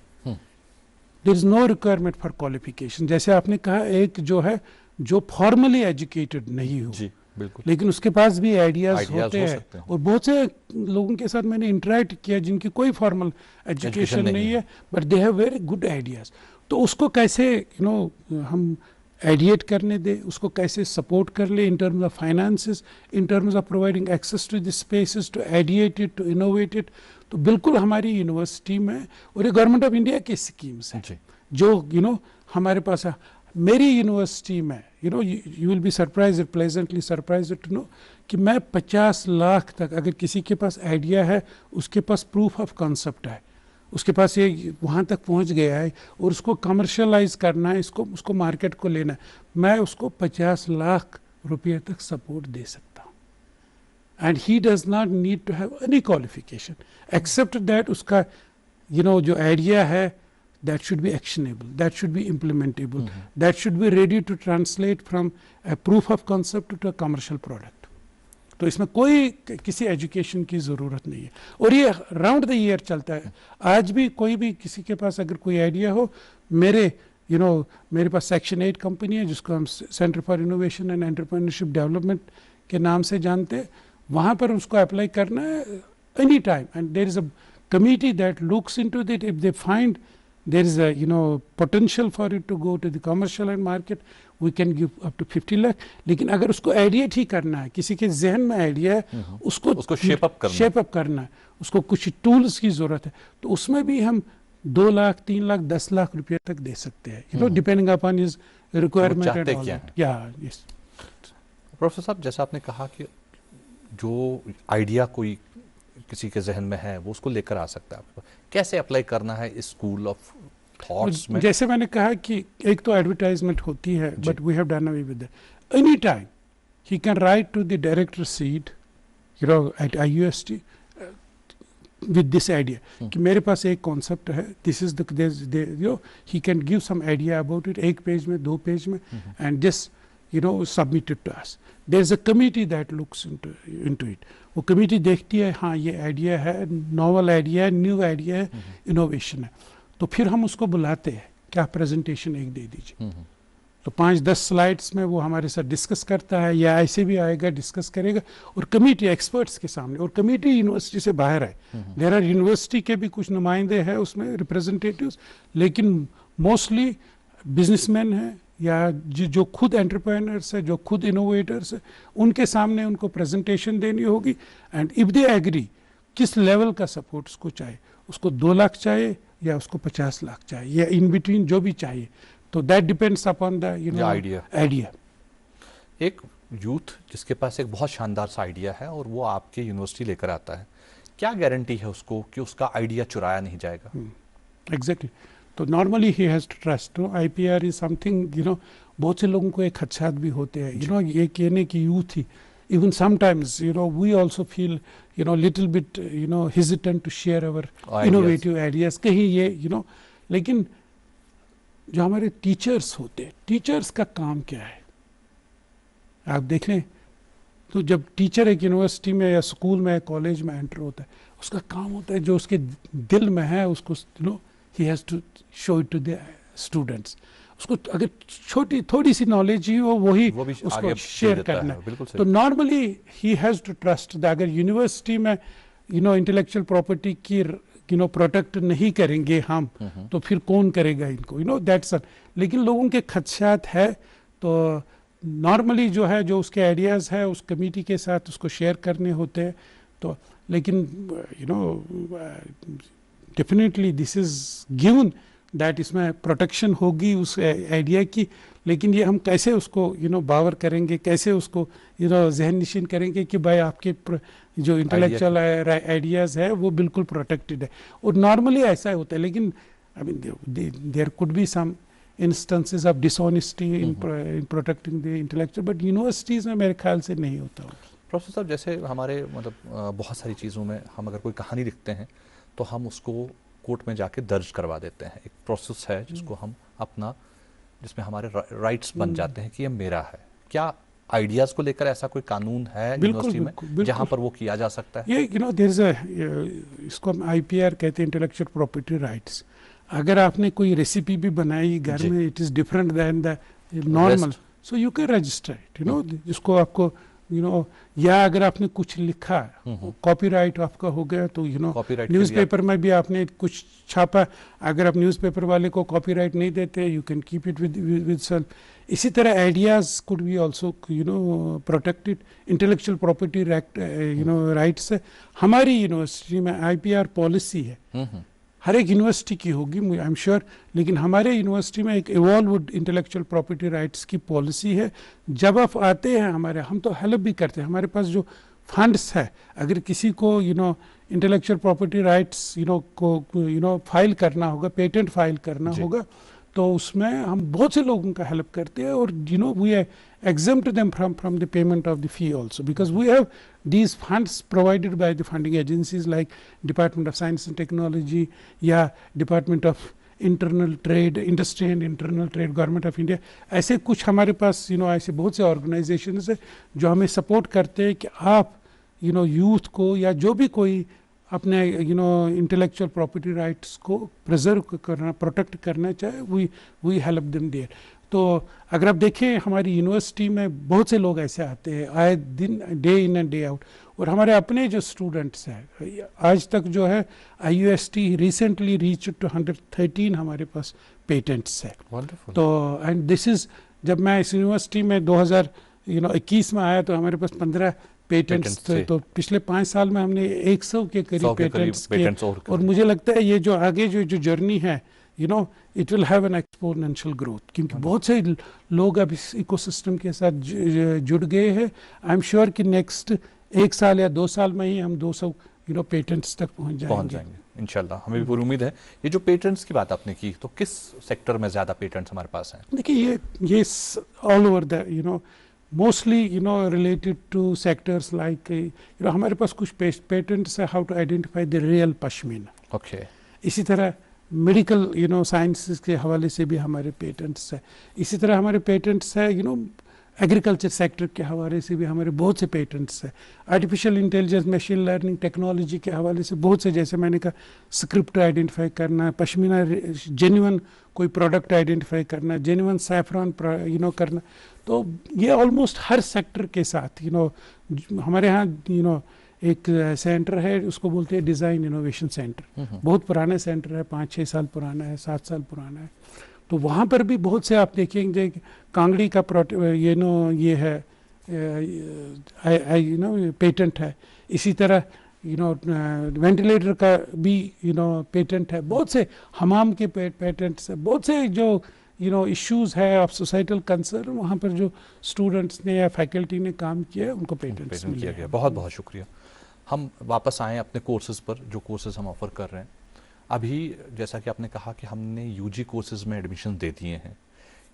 There is no requirement for qualification. जैसे आपने कहा, एक जो है जो फॉर्मली एजुकेटेड नहीं हो, बिल्कुल, लेकिन उसके पास भी आइडियाज होते हैं, और बहुत से लोगों के साथ मैंने इंटरेक्ट किया जिनकी कोई फॉर्मल एजुकेशन नहीं है, but they have very good ideas. तो उसको कैसे हम आइडिएट करने दे, उसको कैसे सपोर्ट कर ले in terms of finances, in terms of providing access to the spaces to ideate it, to innovate it. तो बिल्कुल हमारी यूनिवर्सिटी में, और ये गवर्नमेंट ऑफ इंडिया की स्कीम्स हैं जो हमारे पास है। मेरी यूनिवर्सिटी में you will be surprised, pleasantly surprised to know कि मैं 50 लाख तक, अगर किसी के पास आइडिया है, उसके पास प्रूफ ऑफ कॉन्सेप्ट है, उसके पास ये वहाँ तक पहुँच गया है और उसको कमर्शलाइज करना है, उसको मार्केट को लेना है, मैं उसको 50 लाख रुपये तक सपोर्ट दे सकता हूँ। And he does not need to have any qualification except that उसका जो आइडिया है that should be actionable, that should be implementable, that should be ready to translate from a proof of concept to a commercial product. तो इसमें कोई किसी education की ज़रूरत नहीं है और ये राउंड द ईयर चलता है। आज भी कोई भी किसी के पास अगर कोई आइडिया हो, मेरे पास सेक्शन 8 कंपनी है जिसको हम centre for innovation and entrepreneurship development के नाम से जानते हैं, वहाँ पर उसको अप्लाई करना है any time and there is a committee that looks into that. If they find there is a potential for it to go to the commercial and market, we can give up to 50 lakh। लेकिन अगर उसको idea ठीक करना है, किसी के जहन में आइडिया है, उसको शेप अप करना है, उसको कुछ टूल्स की जरूरत है, तो उसमें भी हम 2 लाख 3 लाख 10 लाख रुपए तक दे सकते हैं, depending upon his requirement and all that. या यस प्रोफेसर साहब, जैसा आपने कहा कि जो आइडिया कोई किसी के जहन में है वो उसको लेकर आ सकता है, आपको कैसे अप्लाई करना है इस स्कूल ऑफ थॉट्स में? जैसे मैंने कहा कि एक तो एडवर्टाइजमेंट होती है, but we have done away with that. Any time he can write to the directorate at IUST with this idea कि मेरे पास एक कॉन्सेप्ट है, this is the he can give some idea about it, 1 page में 2 page में, and just submit it to us. There is a committee that looks into it. वो committee देखती है, हाँ ये आइडिया है, नॉवल आइडिया है, न्यू आइडिया है, इनोवेशन है, तो फिर हम उसको बुलाते हैं कि आप प्रेजेंटेशन एक दे दीजिए। तो 5-10 स्लाइड्स में वो हमारे साथ डिस्कस करता है, या ऐसे भी आएगा डिस्कस करेगा, और कमेटी एक्सपर्ट्स के सामने, और कमेटी यूनिवर्सिटी से बाहर है, देयर आर यूनिवर्सिटी के भी कुछ नुमाइंदे हैं उसमें, रिप्रेजेंटेटिव्स, लेकिन मोस्टली बिजनेसमैन हैं या जो खुद एंटरप्रेन्योर्स है, जो खुद इनोवेटर्स है, उनके सामने उनको प्रेजेंटेशन देनी होगी। एंड इफ दे एग्री किस लेवल का सपोर्ट उसको चाहिए, उसको 2 लाख चाहिए या उसको 50 लाख चाहिए, या इन बिटवीन जो भी चाहिए, तो that depends upon the idea. एक यूथ जिसके पास एक बहुत शानदार सा आइडिया है और वो आपके यूनिवर्सिटी लेकर आता है, क्या गारंटी है उसको कि उसका आइडिया चुराया नहीं जाएगा? एग्जैक्टली। तो normally he has to trust. IPR is something, बहुत से लोगों को एक खदशात भी होते हैं, ये कहने की youth he, even sometimes we also feel little bit hesitant to share our innovative ideas कहीं ये लेकिन जो हमारे टीचर्स होते हैं, टीचर्स का काम क्या है आप देख लें, तो जब टीचर एक यूनिवर्सिटी में या स्कूल में कॉलेज में एंटर होता है, उसका काम होता है जो उसके दिल में है उसको he has to show it to the students। उसको अगर छोटी थोड़ी सी नॉलेज ही हो वही उसको शेयर करना है। तो normally he has to trust. अगर यूनिवर्सिटी में इंटेलेक्चुअल प्रॉपर्टी की प्रोटेक्ट नहीं करेंगे हम, तो फिर कौन करेगा इनको, दैट्स। लेकिन लोगों के खदशात है, तो नॉर्मली जो उसके आइडियाज है उस कमेटी के साथ उसको शेयर करने होते हैं। तो लेकिन definitely this is given that इसमें प्रोटेक्शन होगी उस आइडिया की, लेकिन ये हम कैसे उसको बावर करेंगे, कैसे उसको जहन नशीन करेंगे कि भाई आपके जो इंटेलेक्चुअल आइडियाज़ है वो बिल्कुल प्रोटेक्टेड है। और नॉर्मली ऐसा होता है, लेकिन I mean there could be some instances of dishonesty in protecting the intellectual, but universities में मेरे ख्याल से नहीं होता। प्रोफेसर साहब, जैसे हमारे बहुत सारी चीज़ों में हम अगर कोई कहानी लिखते हैं तो हम उसको कोर्ट में जाके दर्ज करवा देते हैं, एक प्रोसेस है जिसको हम अपना, जिसमें हमारे राइट्स बन जाते हैं कि ये मेरा है। क्या आइडियाज़ को लेकर ऐसा कोई कानून है यूनिवर्सिटी में जहां पर वो किया जा सकता है? ये देयर इज इसको हम IPR कहते हैं, इंटेलेक्चुअल प्रॉपर्टी राइट्स। अगर आपने कोई रेसिपी भी बनाई घर में, it is different than the normal, so you can register it, जिसको आपको या अगर आपने कुछ लिखा, कॉपीराइट आपका हो गया, तो न्यूज़पेपर में भी आपने कुछ छापा, अगर आप न्यूज़पेपर वाले को कॉपीराइट नहीं देते, you can keep it with self. इसी तरह ideas could be also protected. Intellectual property rights है हमारी यूनिवर्सिटी में, IPR पॉलिसी है, हर एक यूनिवर्सिटी की होगी आई एम श्योर, लेकिन हमारे यूनिवर्सिटी में एक इवॉल्व्ड इंटेलेक्चुअल प्रॉपर्टी राइट्स की पॉलिसी है। जब आप आते हैं हमारे, हम तो हेल्प भी करते हैं, हमारे पास जो फंड्स है, अगर किसी को इंटेलेक्चुअल प्रॉपर्टी राइट्स को फाइल करना होगा, पेटेंट फाइल करना होगा, तो उसमें हम बहुत से लोगों का हेल्प करते हैं और you know we exempt them from the payment of the fee also, because we have these funds provided by the funding agencies like Department of Science and Technology या Department of Internal Trade, Industry and Internal Trade, Government of India. ऐसे कुछ हमारे पास you know ऐसे बहुत से organisations है जो हमें सपोर्ट करते हैं कि आप यू नो यूथ को या जो भी कोई अपने you know intellectual property rights को प्रिजर्व करना, प्रोटेक्ट करना चाहे, वी हेल्प देम देयर। तो अगर आप देखें हमारी यूनिवर्सिटी में बहुत से लोग ऐसे आते हैं आए दिन, day in and day out, और हमारे अपने जो स्टूडेंट्स हैं आज तक जो है IUST रिसेंटली रीच टू 113 हमारे पास पेटेंट्स है। तो एंड दिस इज, जब मैं इस यूनिवर्सिटी में 2021 में आया तो हमारे पास 15 पेटेंट्स थे। तो पिछले 5 साल में हमने 100 के करीब पेटेंट्स किए, और मुझे लगता है ये जो आगे जो जर्नी है you know it will have an exponential growth, क्योंकि बहुत से लोग अब इस इकोसिस्टम के साथ जुड़ गए हैं। आई एम श्योर कि नेक्स्ट 1 साल या 2 साल में ही हम 200 यू नो पेटेंट्स तक पहुंच जाएंगे इंशाल्लाह। हमें भी पूरी उम्मीद है। ये जो पेटेंट्स की बात आपने की, तो किस सेक्टर में ज़्यादा पेटेंट्स हमारे पास हैं? देखिए ये all over the you know mostly you know related to sectors like you know हमारे पास कुछ पेटेंट्स है how to identify the real pashmina. Okay. इसी तरह मेडिकल यू नो साइंसेस के हवाले से भी हमारे पेटेंट्स है। इसी तरह हमारे पेटेंट्स है यू नो एग्रीकल्चर सेक्टर के हवाले से भी हमारे बहुत से पेटेंट्स है। Artificial intelligence, machine learning technology के हवाले से बहुत से, जैसे मैंने कहा स्क्रिप्ट आइडेंटिफाई करना, पश्मीना जेन्युइन कोई प्रोडक्ट आइडेंटिफाई करना, जेन्युइन सैफरॉन यू नो करना। तो ये ऑलमोस्ट हर सेक्टर के साथ यू नो हमारे यहाँ यू नो एक सेंटर है, उसको बोलते हैं डिज़ाइन इनोवेशन सेंटर। बहुत पुराना सेंटर है, 5-6 साल पुराना है, 7 साल पुराना है। तो वहाँ पर भी बहुत से आप देखेंगे कांगड़ी का ये नो ये है यू नो पेटेंट है। इसी तरह यू नो वेंटिलेटर का भी यू नो पेटेंट है। बहुत से हमाम के पेटेंट्स है। बहुत से जो यू नो इश्यूज है ऑफ सोसाइटल कंसर्न, वहाँ पर जो स्टूडेंट्स ने या फैकल्टी ने काम किया है उनको पेटेंट्स किया गया। बहुत बहुत शुक्रिया। हम वापस आएँ अपने कोर्सेज़ पर, जो कोर्सेज़ हम ऑफ़र कर रहे हैं। अभी जैसा कि आपने कहा कि हमने UG कोर्सेज़ में एडमिशन दे दिए हैं,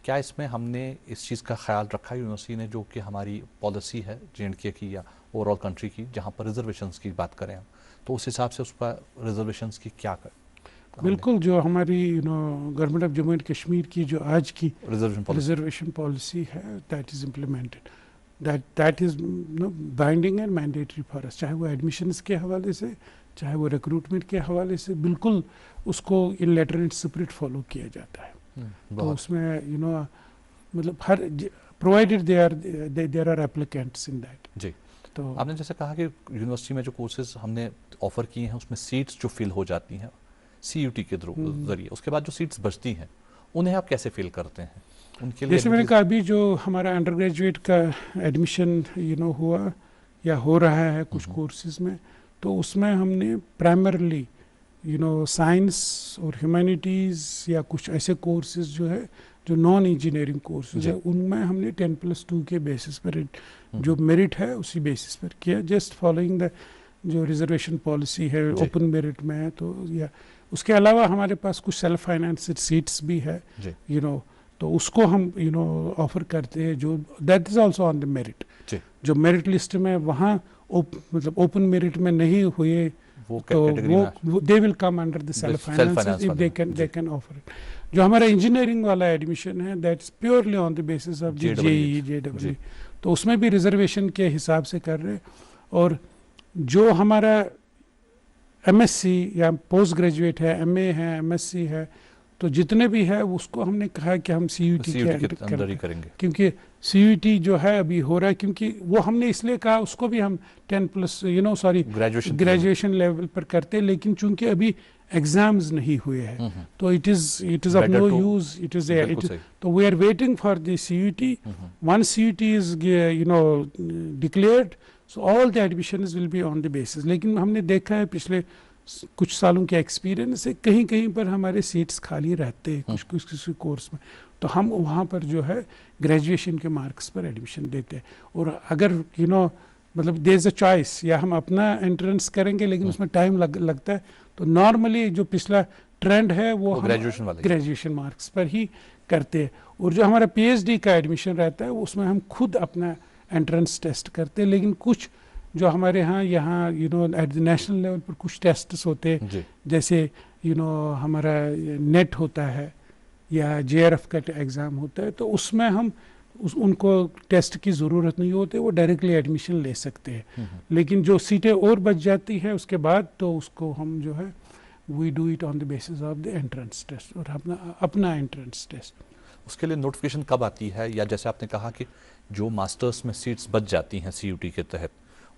क्या इसमें हमने इस चीज़ का ख्याल रखा यूनिवर्सिटी ने, जो कि हमारी पॉलिसी है J&K की या ओवरऑल कंट्री की, जहाँ पर रिजर्वेशंस की बात करें हम, तो उस हिसाब से उस पर रिजर्वेशंस की क्या कर? बिल्कुल, जो हमारी you know government of Jammu and Kashmir की जो आज की रिजर्वेशन पॉलिसी है, that is implemented, that is binding and mandatory for us, चाहे वो एडमिशन्स के हवाले से, चाहे वो रिक्रूटमेंट के हवाले से, बिल्कुल उसको in letter and spirit follow किया जाता है। तो उसमें यू नो मतलब हर provided there are applicants in that. जी। तो आपने जैसे कहा कि यूनिवर्सिटी में जो कोर्सेज हमने ऑफर किए हैं उसमें सीट्स जो फिल हो जाती हैं CUT के जरिए, उसके बाद जो सीट्स बचती हैं उन्हें आप कैसे फिल करते हैं? उनके लिए जैसे मैंने कहा, अभी जो हमारा अंडर ग्रेजुएट का एडमिशन यू नो हुआ या हो रहा है कुछ कोर्सेज में, तो उसमें हमने प्राइमरली यू नो साइंस और ह्यूमैनिटीज़ या कुछ ऐसे कोर्सेज जो है जो नॉन इंजीनियरिंग कोर्सेज है, उनमें हमने 10+2 के बेसिस पर जो मेरिट है उसी बेसिस पर किया, जस्ट फॉलोइंग द जो रिजर्वेशन पॉलिसी है ओपन मेरिट में है। तो या उसके अलावा हमारे पास कुछ सेल्फ फाइनेंस्ड सीट्स भी है यू नो, तो उसको हम यू नो ऑफर करते हैं, जो that is also on the merit. जो मेरिट लिस्ट में वहाँ मतलब ओपन मेरिट में नहीं हुए तो वो they will come under the self finance if they can offer it. जो हमारा इंजीनियरिंग वाला एडमिशन है, that's purely on the basis of JEE JEE, तो उसमें भी रिजर्वेशन के हिसाब से कर रहे। और जो हमारा MSc या पोस्ट ग्रेजुएट है, MA है, MSc है, तो जितने भी है उसको हमने कहा कि हम CUT के अंदर ही करेंगे, क्योंकि CUT जो है अभी हो रहा है, क्योंकि वो हमने इसलिए कहा उसको भी हम 10+ you know sorry graduation level पर करते, लेकिन चूंकि अभी एग्जाम्स नहीं हुए हैं तो it is of no use, it is तो we are waiting for the CUT। once CUT is you know declared, so all the admissions will be on the basis। लेकिन हमने देखा है पिछले कुछ सालों के एक्सपीरियंस से कहीं कहीं पर हमारे सीट्स खाली रहते हैं कुछ कोर्स में, तो हम वहाँ पर जो है ग्रेजुएशन के मार्क्स पर एडमिशन देते हैं। और अगर यू नो मतलब देयर इज अ चॉइस, या हम अपना एंट्रेंस करेंगे लेकिन उसमें टाइम लगता है, तो नॉर्मली जो पिछला ट्रेंड है वो ग्रेजुएशन मार्क्स पर ही करते हैं। और जो हमारा पीएचडी का एडमिशन रहता है उसमें हम खुद अपना एंट्रेंस टेस्ट करते हैं, लेकिन कुछ जो हमारे यहाँ एट द नेशनल लेवल पर कुछ टेस्ट्स होते हैं, जैसे हमारा नेट होता है या जेआरएफ का एग्ज़ाम होता है, तो उसमें हम उनको टेस्ट की ज़रूरत नहीं होती, वो डायरेक्टली एडमिशन ले सकते हैं। लेकिन जो सीटें और बच जाती है उसके बाद, तो उसको हम जो है we do it on the basis of the entrance test और अपना एंट्रेंस टेस्ट। उसके लिए नोटिफिकेशन कब आती है, या जैसे आपने कहा कि जो मास्टर्स में सीट्स बच जाती हैं सीयूटी के तहत,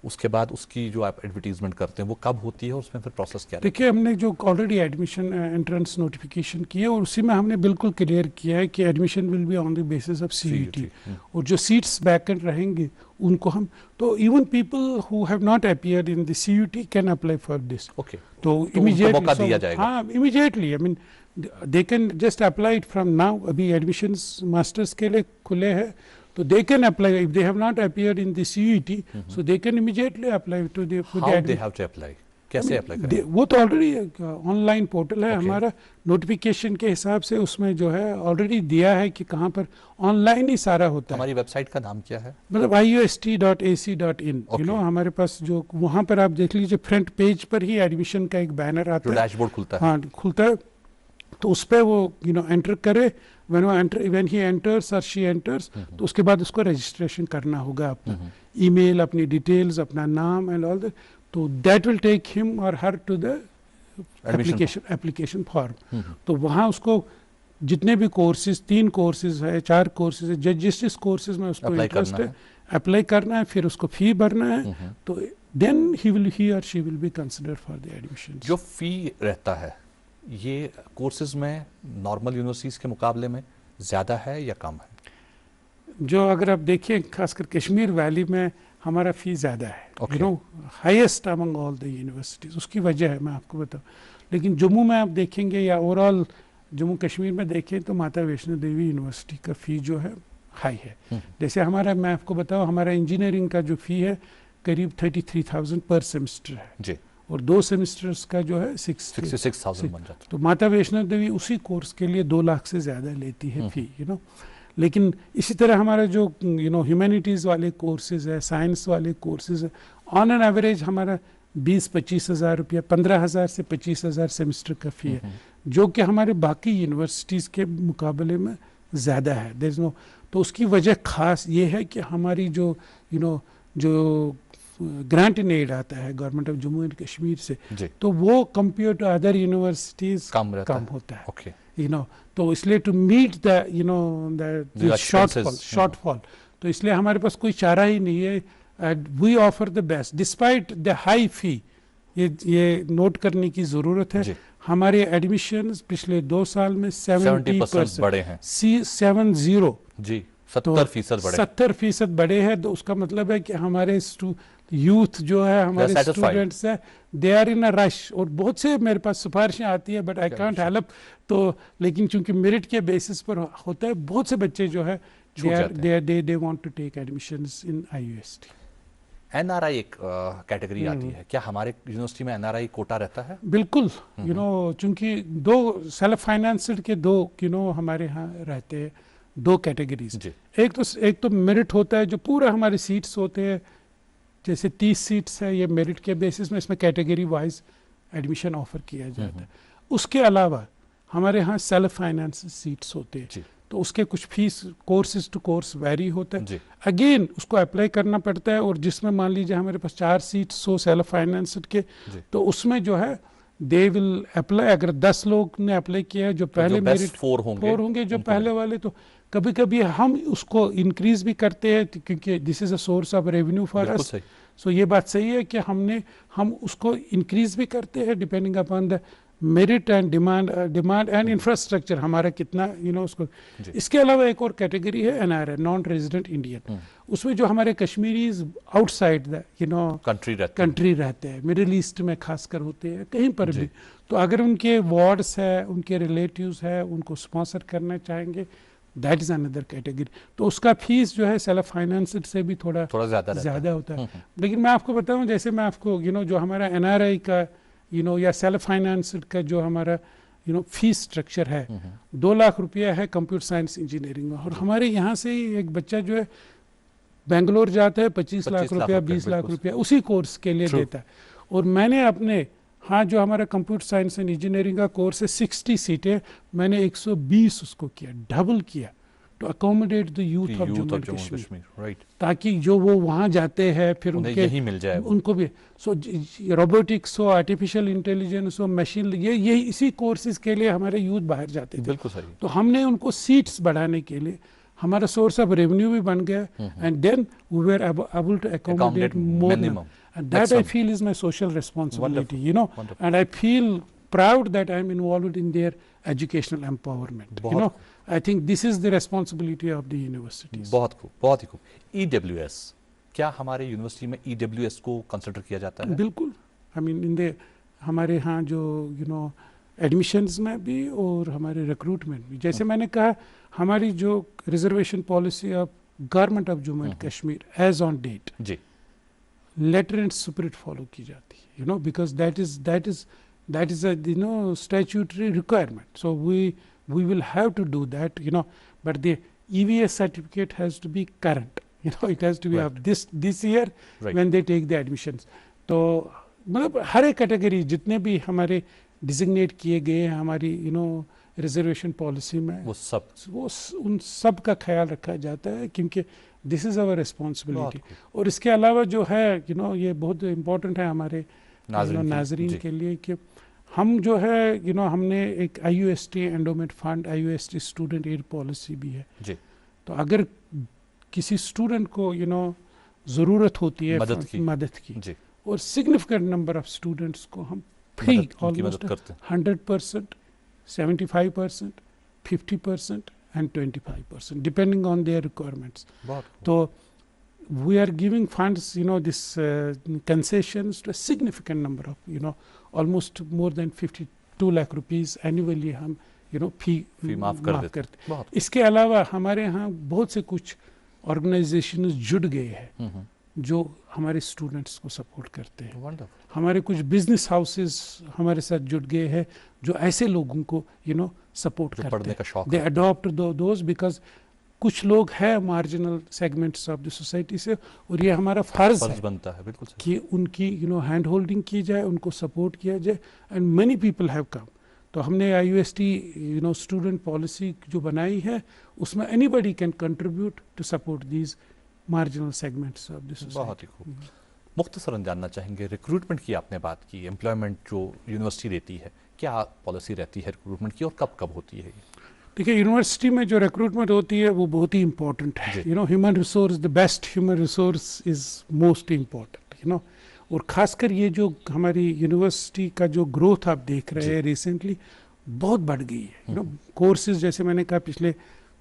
उसके बाद उसकी जो आप एडवर्टीजमेंट करते हैं वो कब होती है, उसमें फिर प्रोसेस क्या है? देखिए, हमने जो ऑलरेडी एडमिशन एंट्रेंस नोटिफिकेशन की है और उसी में हमने बिल्कुल क्लियर किया है कि admission will be on the basis of CUET, और जो सीट्स वैकेंट रहेंगे उनको हम, तो even people who have not appeared in the CUET can apply for this. Okay, तो इमीडिएटली मौका दिया जाएगा। हाँ, immediately, I mean they can just apply it from now. अभी एडमिशंस मास्टर्स के लिए खुले हैं, तो they can apply if they have not appeared in the CET, so they can immediately apply to the how they have to apply, कैसे apply करें? वो तो ऑलरेडी ऑनलाइन पोर्टल है हमारा, नोटिफिकेशन के हिसाब से उसमें जो है ऑलरेडी दिया है कि कहाँ पर ऑनलाइन ही सारा होता है। हमारी वेबसाइट का नाम क्या है? मतलब iust.ac.in, हमारे पास जो वहाँ पर आप देख लीजिए, फ्रंट पेज पर ही एडमिशन का एक बैनर आता है, डैशबोर्ड खुलता है। हाँ, खुलता है, तो उस पर वो एंटर करे, when he enters or she enters, तो उसके बाद उसको रजिस्ट्रेशन करना होगा, अपना ईमेल, अपनी डिटेल्स, अपना नाम एंड ऑल दैट, तो that will take him or her to the application form. तो वहाँ उसको जितने भी कोर्सेज, 3 कोर्सेज है, 4 कोर्सेज है, जिस कोर्सेज में उसको इंटरेस्ट है अप्लाई करना है, फिर उसको फी भरना है, तो देन ही और she will be consider for the admission. जो फी रहता है ये कोर्सेज में नॉर्मल यूनिवर्सिटीज के मुकाबले में ज़्यादा है या कम है? जो अगर आप देखिए, खासकर कश्मीर वैली में हमारा फ़ी ज़्यादा है, highest among all the universities. उसकी वजह है, मैं आपको बताऊँ। लेकिन जम्मू में आप देखेंगे या ओवरऑल जम्मू कश्मीर में देखें, तो माता वैष्णो देवी यूनिवर्सिटी का फ़ी जो है हाई है। जैसे हमारा, मैं आपको बताऊँ, हमारा इंजीनियरिंग का जो फ़ी है करीब 33,000 पर सेमेस्टर है जी, और 2 सेमेस्टर्स का जो है 66,000 बन जाता है। तो माता वैष्णो देवी उसी कोर्स के लिए 2 लाख से ज़्यादा लेती है फ़ी, लेकिन इसी तरह हमारा जो ह्यूमैनिटीज़ वाले कोर्सेज है, साइंस वाले कोर्सेज है, ऑन एन एवरेज हमारा 20-25 हज़ार रुपया, 15,000 से 25,000 सेमेस्टर का फ़ी है, जो कि हमारे बाकी यूनिवर्सिटीज़ के मुकाबले में ज़्यादा है। देयर इज़ नो, तो उसकी वजह ख़ास ये है कि हमारी जो जो ग्रांट इन एड आता है government of Jammu and Kashmir से, तो वो कंपेयर टू अदर यूनिवर्सिटीज कम होता है, तो इसलिए टू मीट द शॉर्टफॉल, तो इसलिए हमारे पास कोई चारा ही नहीं है। We offer the best despite the high fee. ये नोट करने की जरूरत है, हमारे एडमिशंस पिछले 2 साल में 70% बढ़े हैं। 70 जी, 70% बढ़े, 70% बढ़े हैं। तो उसका मतलब है कि हमारे यूथ जो है, हमारे स्टूडेंट्स है, they are in a rush, और बहुत से मेरे पास सिफारिशें आती है, बट आई कांट हेल्प। तो लेकिन चूंकि मेरिट के बेसिस पर होता है, बहुत से बच्चे जो है they want to take admissions in IUST. NRI एक कैटेगरी आती है, क्या हमारे यूनिवर्सिटी में एनआरआई कोटा रहता है? बिल्कुल, चूंकि 2 सेल्फ फाइनेंस्ड के 2 हमारे यहाँ रहते हैं, 2 कैटेगरीज। एक तो मेरिट होता है, जो पूरा हमारे सीट्स होते हैं, जैसे 30 सीट्स है, ये मेरिट के बेसिस में, इसमें कैटेगरी वाइज एडमिशन ऑफर किया जाता है। उसके अलावा हमारे यहाँ सेल्फ फाइनेंस सीट्स होते हैं, तो उसके कुछ fees courses to course vary होता है, अगेन उसको अप्लाई करना पड़ता है। और जिसमें मान लीजिए हमारे पास 4 सीट्स हो सेल्फ फाइनेंस्ड के, तो उसमें जो है दे विल अप्लाई, अगर 10 लोग ने अप्लाई किया है, जो पहले मेरिट 4 होंगे जो पहले वाले, तो कभी कभी हम उसको इंक्रीज भी करते हैं, क्योंकि this is a source of revenue for us. So ये बात सही है कि हम उसको इंक्रीज भी करते हैं depending upon the merit and demand and infrastructure हमारा कितना उसको। इसके अलावा एक और कैटेगरी है एनआरआई, नॉन रेजिडेंट इंडियन। उसमें जो हमारे कश्मीरीज आउटसाइड द कंट्री रहते हैं, मिडिल ईस्ट में खासकर होते हैं, कहीं पर भी, तो अगर उनके वार्ड्स है, उनके रिलेटिव्स है, उनको स्पॉन्सर करना चाहेंगे, दैट इज अनदर कैटेगरी। तो उसका फीस जो है सेल्फ फाइनेंस्ड से भी थोड़ा ज़्यादा होता है। लेकिन मैं आपको बताऊं, जैसे मैं आपको जो हमारा एनआरआई का या सेल्फ फाइनेंस्ड का जो हमारा फीस स्ट्रक्चर है, 2 लाख रुपया है कंप्यूटर साइंस इंजीनियरिंग में, और हमारे यहाँ से ही एक बच्चा जो है बेंगलोर जाता है 25 लाख रुपया 20 लाख रुपया उसी कोर्स के लिए देता है। और मैंने अपने जो हमारा कंप्यूटर साइंस एंड इंजीनियरिंग का कोर्स है 60 सीटें, मैंने 120 उसको किया, डबल किया, to accommodate the youth of Jammu and Kashmir, right, ताकि जो वो वहाँ जाते हैं फिर उनके यही मिल जाए उनको भी। सो रोबोटिक्स हो, आर्टिफिशियल इंटेलिजेंस हो, मशीन, ये इसी कोर्सेज के लिए हमारे यूथ बाहर जाते थे। बिल्कुल सही। तो हमने उनको सीट्स बढ़ाने के लिए हमारा सोर्स ऑफ रेवेन्यू भी बन गया, and then we were able to accommodate more, and that I feel is my social responsibility, and I feel proud that I am involved in their educational empowerment. I think this is the responsibility of the universities. बहुत खूब, बहुत ही खूब। EWS, क्या हमारे university में EWS को consider किया जाता है? बिल्कुल, I mean हमारे यहाँ जो एडमिशन्स में भी और हमारे रिक्रूटमेंट भी, जैसे मैंने कहा हमारी जो reservation policy of government of Jammu and Kashmir as on date जी लेटर एंड स्पिरिट फॉलो की जाती है, because that is a statutory requirement, so we will have to do that, but the EVS certificate has to be current, it has to be of this year when they take the admissions. तो मतलब हर एक category जितने भी हमारे designate किए गए हैं हमारी रिजर्वेशन पॉलिसी में, वो उन सब का ख्याल रखा जाता है, क्योंकि दिस इज़ आवर रिस्पॉन्सिबिलिटी। और इसके अलावा जो है ये बहुत इम्पोर्टेंट है हमारे नाजरीन के लिए कि हम जो है हमने एक IUST endowment fund, IUST student aid policy भी है जी। तो अगर किसी स्टूडेंट को ज़रूरत होती है मदद की जी, और सिग्निफिकेंट नंबर ऑफ स्टूडेंट्स को हम free almost 100%, 75%, 50% and 25%, depending on their requirements. So we are giving funds, this concessions to a significant number of, almost more than 52 lakh rupees annually हम, फी माफ करते। इसके अलावा हमारे यहाँ बहुत से कुछ ऑर्गेनाइजेशंस जुड़ गए हैं जो हमारे स्टूडेंट्स को सपोर्ट करते हैं। हमारे कुछ बिजनेस हाउसेस हमारे साथ जुड़ गए हैं जो ऐसे लोगों को सपोर्ट करते हैं। दे अडॉप्ट दोज, बिकॉज कुछ लोग हैं marginal segments of the society से, और ये हमारा फर्ज बनता है बिल्कुल कि उनकी हैंड होल्डिंग की जाए, उनको सपोर्ट किया जाए, and many people have come. तो हमने IUST स्टूडेंट पॉलिसी जो बनाई है उसमें anybody can contribute to support these marginal segments of the society. बहुत ही खूब। मुख्तसरन जानना चाहेंगे, रिक्रूटमेंट की आपने बात की, एम्प्लॉयमेंट जो यूनिवर्सिटी देती है, क्या पॉलिसी रहती है रिक्रूटमेंट की और कब कब होती है? देखिए, यूनिवर्सिटी में जो रिक्रूटमेंट होती है वो बहुत ही इंपॉर्टेंट है। Human resource, the best human resource is most important, और खासकर ये जो हमारी यूनिवर्सिटी का जो ग्रोथ आप देख रहे हैं रिसेंटली बहुत बढ़ गई है। कोर्सेज जैसे मैंने कहा पिछले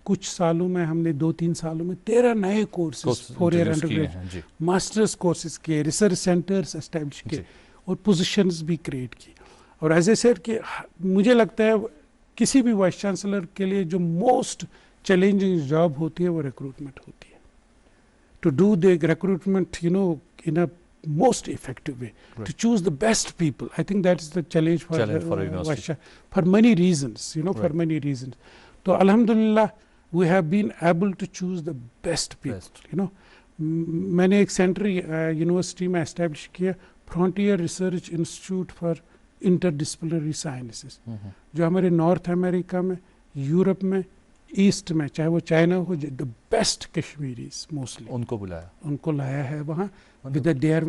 कुछ सालों में हमने 2-3 सालों में 13 नए courses 4 year undergraduate masters courses किए, रिसर्च सेंटर्स एस्टैब्लिश किए और पोजीशंस भी क्रिएट की। और एज ए सेड कि मुझे लगता है किसी भी वाइस चांसलर के लिए जो मोस्ट चैलेंजिंग जॉब होती है वो रिक्रूटमेंट होती है। To do the recruitment in a most effective way, to choose the best people. I think that's the challenge for many reasons, for many reasons. So alhamdulillah we have been able to choose the best people. मैंने एक centre university में establish किया, frontier research institute for interdisciplinary sciences, जो हमारे north America में, Europe में, east में, चाहे वो चाइना हो, द बेस्ट कश्मीरीज मोस्टली उनको लाया है वहाँ। with they are,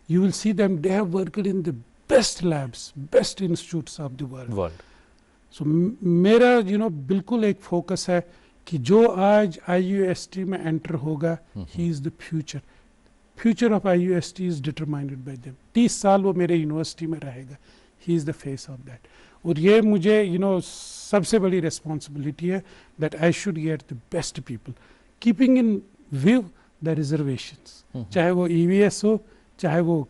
you will see them, they have worked in the best labs, best institutes of the world. So मेरा बिल्कुल एक फोकस है कि जो आज IUST में एंटर होगा, he is the future of IUST is determined by them. 30 साल वो मेरे यूनिवर्सिटी में रहेगा, he is the face of that. और ये मुझे सबसे बड़ी रिस्पॉन्सिबिलिटी है that I should get the best people, keeping in view the reservations. चाहे वो EVS हो, चाहे वो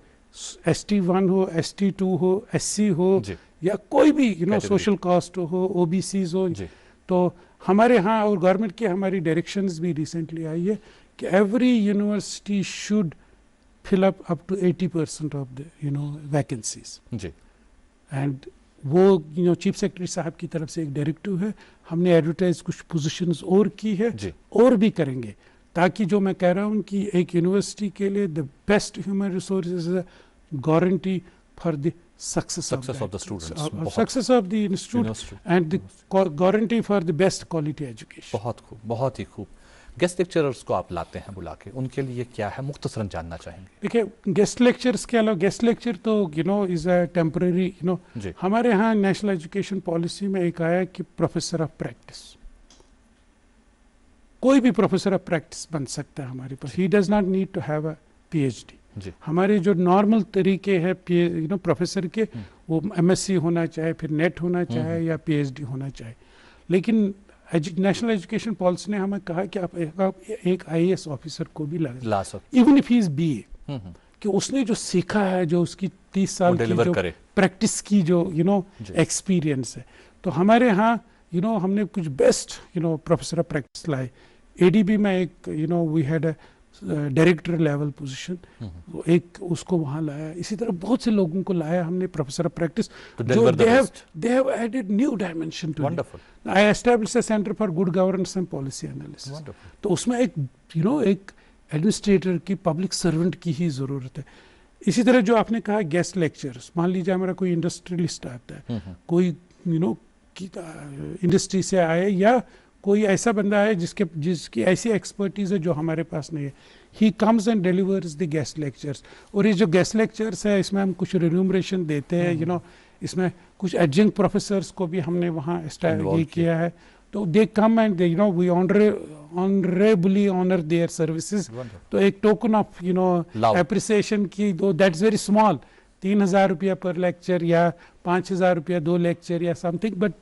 ST1 हो, ST2 हो, SC हो, या कोई भी सोशल कास्ट हो, OBCs हो। तो हमारे यहाँ और गवर्नमेंट की हमारी डायरेक्शंस भी रिसेंटली आई है कि every university should fill up to 80% of the vacancies, and वो चीफ सेक्रेटरी साहब की तरफ से एक डायरेक्टिव है, हमने एडवर्टाइज कुछ पोजीशंस और की है और भी करेंगे, ताकि जो मैं कह रहा हूँ कि एक यूनिवर्सिटी के लिए the best human resources is a guarantee for the success of the students, success of the institute and the guarantee for the best quality education. बहुत खूब, बहुत ही खूब। गेस्ट लेक्चरर्स को आप लाते हैं बुला के, उनके लिए क्या है मुख्तसरन जानना चाहेंगे? देखिए, गेस्ट लेक्चर्स के अलावा, गेस्ट लेक्चर तो इज अ टेम्पररी, हमारे यहाँ नेशनल एजुकेशन पॉलिसी में एक आया कि प्रोफेसर ऑफ प्रैक्टिस, कोई भी प्रोफेसर ऑफ प्रैक्टिस बन सकता है हमारे पास, he does not need to have a PhD। हमारे जो नॉर्मल तरीके हैं प्रोफेसर के, वो MSc होना चाहे, फिर नेट होना चाहे या PhD होना चाहे, लेकिन नेशनल एजुकेशन पॉलिसी ने हमें कहा कि आप एक IAS ऑफिसर को भी ला सकते, even if he is BA, कि उसने जो सीखा है, जो उसकी 30 साल की जो प्रैक्टिस की जो एक्सपीरियंस है। तो हमारे यहाँ हमने कुछ बेस्ट प्रोफेसर ऑफ प्रैक्टिस लाए। ADB में एक we had a director level position, एक उसको वहाँ लाया। इसी तरह बहुत से लोगों को लाया हमने प्रोफेसर ऑफ प्रैक्टिस, जो they have added new dimension to it. I established a centre for good governance and policy analysis. तो उसमें एक एक एडमिनिस्ट्रेटर की, पब्लिक सर्वेंट की ही ज़रूरत है। इसी तरह जो आपने कहा गेस्ट लेक्चर्स, मान लीजिए हमारा कोई इंडस्ट्रियलिस्ट आता है, कोई इंडस्ट्री से आए, या कोई ऐसा बंदा है जिसकी ऐसी एक्सपर्टीज़ है जो हमारे पास नहीं है, he comes and delivers the guest lectures. और ये जो गेस्ट लेक्चर्स है, इसमें हम कुछ रिन्यूमरेशन देते हैं, इसमें कुछ एडजंक्ट प्रोफेसर्स को भी हमने वहाँ ये किया है। तो they come and they we honourably honour their services. तो एक टोकन ऑफ एप्रिसिएशन की, दो दैट्स वेरी स्मॉल, 3,000 रुपया पर लेक्चर या 5,000 रुपया 2 लेक्चर या something, but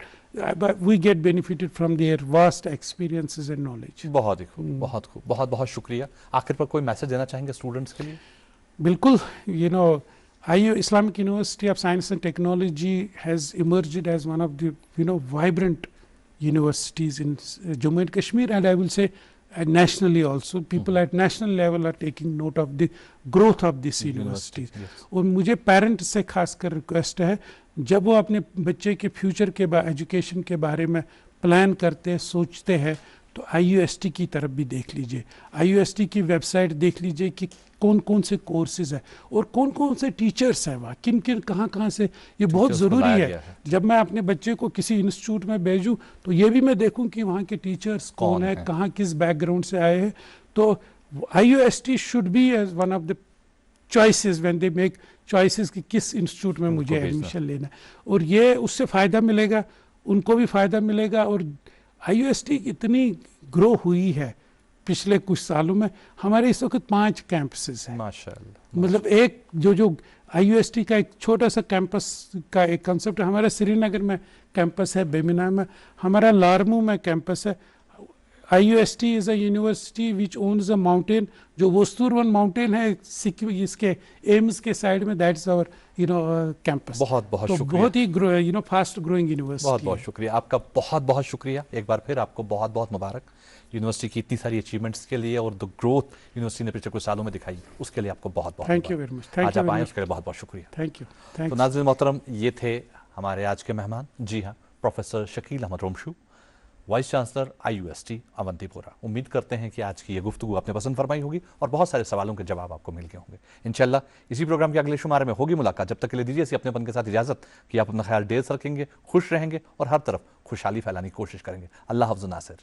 we get benefited from their vast experiences and knowledge. बहुत ही खूब, बहुत खूब, बहुत बहुत शुक्रिया। आखिर पर कोई मैसेज देना चाहेंगे स्टूडेंट्स के लिए? बिल्कुल, IU Islamic University of Science and Technology has emerged as one of the vibrant universities in Jammu and Kashmir, and I will say nationally also. People at national level are taking note of the growth of this university. और मुझे parent से खासकर request है, जब वो अपने बच्चे के फ्यूचर के एजुकेशन के बारे में प्लान करते हैं, सोचते हैं, तो IUST की तरफ भी देख लीजिए। IUST की वेबसाइट देख लीजिए कि कौन कौन से कोर्सेज है और कौन कौन से टीचर्स हैं वहाँ, किन किन कहाँ से। ये बहुत ज़रूरी है। जब मैं अपने बच्चे को किसी इंस्टीट्यूट में भेजूँ, तो ये भी मैं देखूँ कि वहाँ के टीचर्स कौन है, कहाँ किस बैकग्राउंड से आए हैं। तो IUST should be as one of the choices when they make choices कि किस इंस्टीट्यूट में मुझे एडमिशन लेना है। और ये उससे फ़ायदा मिलेगा, उनको भी फ़ायदा मिलेगा। और IUST इतनी ग्रो हुई है पिछले कुछ सालों में, हमारे इस वक्त 5 कैंपसेस हैं माशाअल्लाह। मतलब एक जो IUST का एक छोटा सा कैंपस का एक कंसेप्ट है। हमारा श्रीनगर में कैंपस है, बेमिना में, हमारा लारमू में कैंपस है। IUST is a university which owns a mountain, जो वस्तुरवन माउंटेन है इसके एम्स के साइड में, दैट्स आवर कैंपस। बहुत बहुत तो शुक्रिया। बहुत ही फास्ट ग्रोइंग यूनिवर्सिटी। बहुत बहुत शुक्रिया आपका, बहुत बहुत शुक्रिया। एक बार फिर आपको बहुत बहुत मुबारक यूनिवर्सिटी की इतनी सारी अचीवमेंट्स के लिए, और द ग्रोथ यूनिवर्सिटी ने पिछले कुछ सालों में दिखाई, उसके लिए आपको बहुत बहुत थैंक यू वेरी मच। आज आप आए उसके लिए बहुत बहुत शुक्रिया। Thank you. तो नाज़रीन मोहतरम, ये थे हमारे आज के मेहमान। जी हाँ, professor Shakeel Ahmad Romshoo, vice chancellor IUST Awantipora. उम्मीद करते हैं कि आज की ये गुफ्तगू आपने पसंद फरमाई होगी और बहुत सारे सवालों के जवाब आपको मिल गए होंगे। इंशाल्लाह इसी प्रोग्राम के अगले शुमारे में होगी मुलाकात। जब तक के लिए दीजिए इसी अपनेपन के साथ इजाज़त कि आप अपना ख्याल ढेर रखेंगे, खुश रहेंगे और हर तरफ खुशहाली फैलाने की कोशिश करेंगे। अल्लाह हाफ़िज़ नासिर।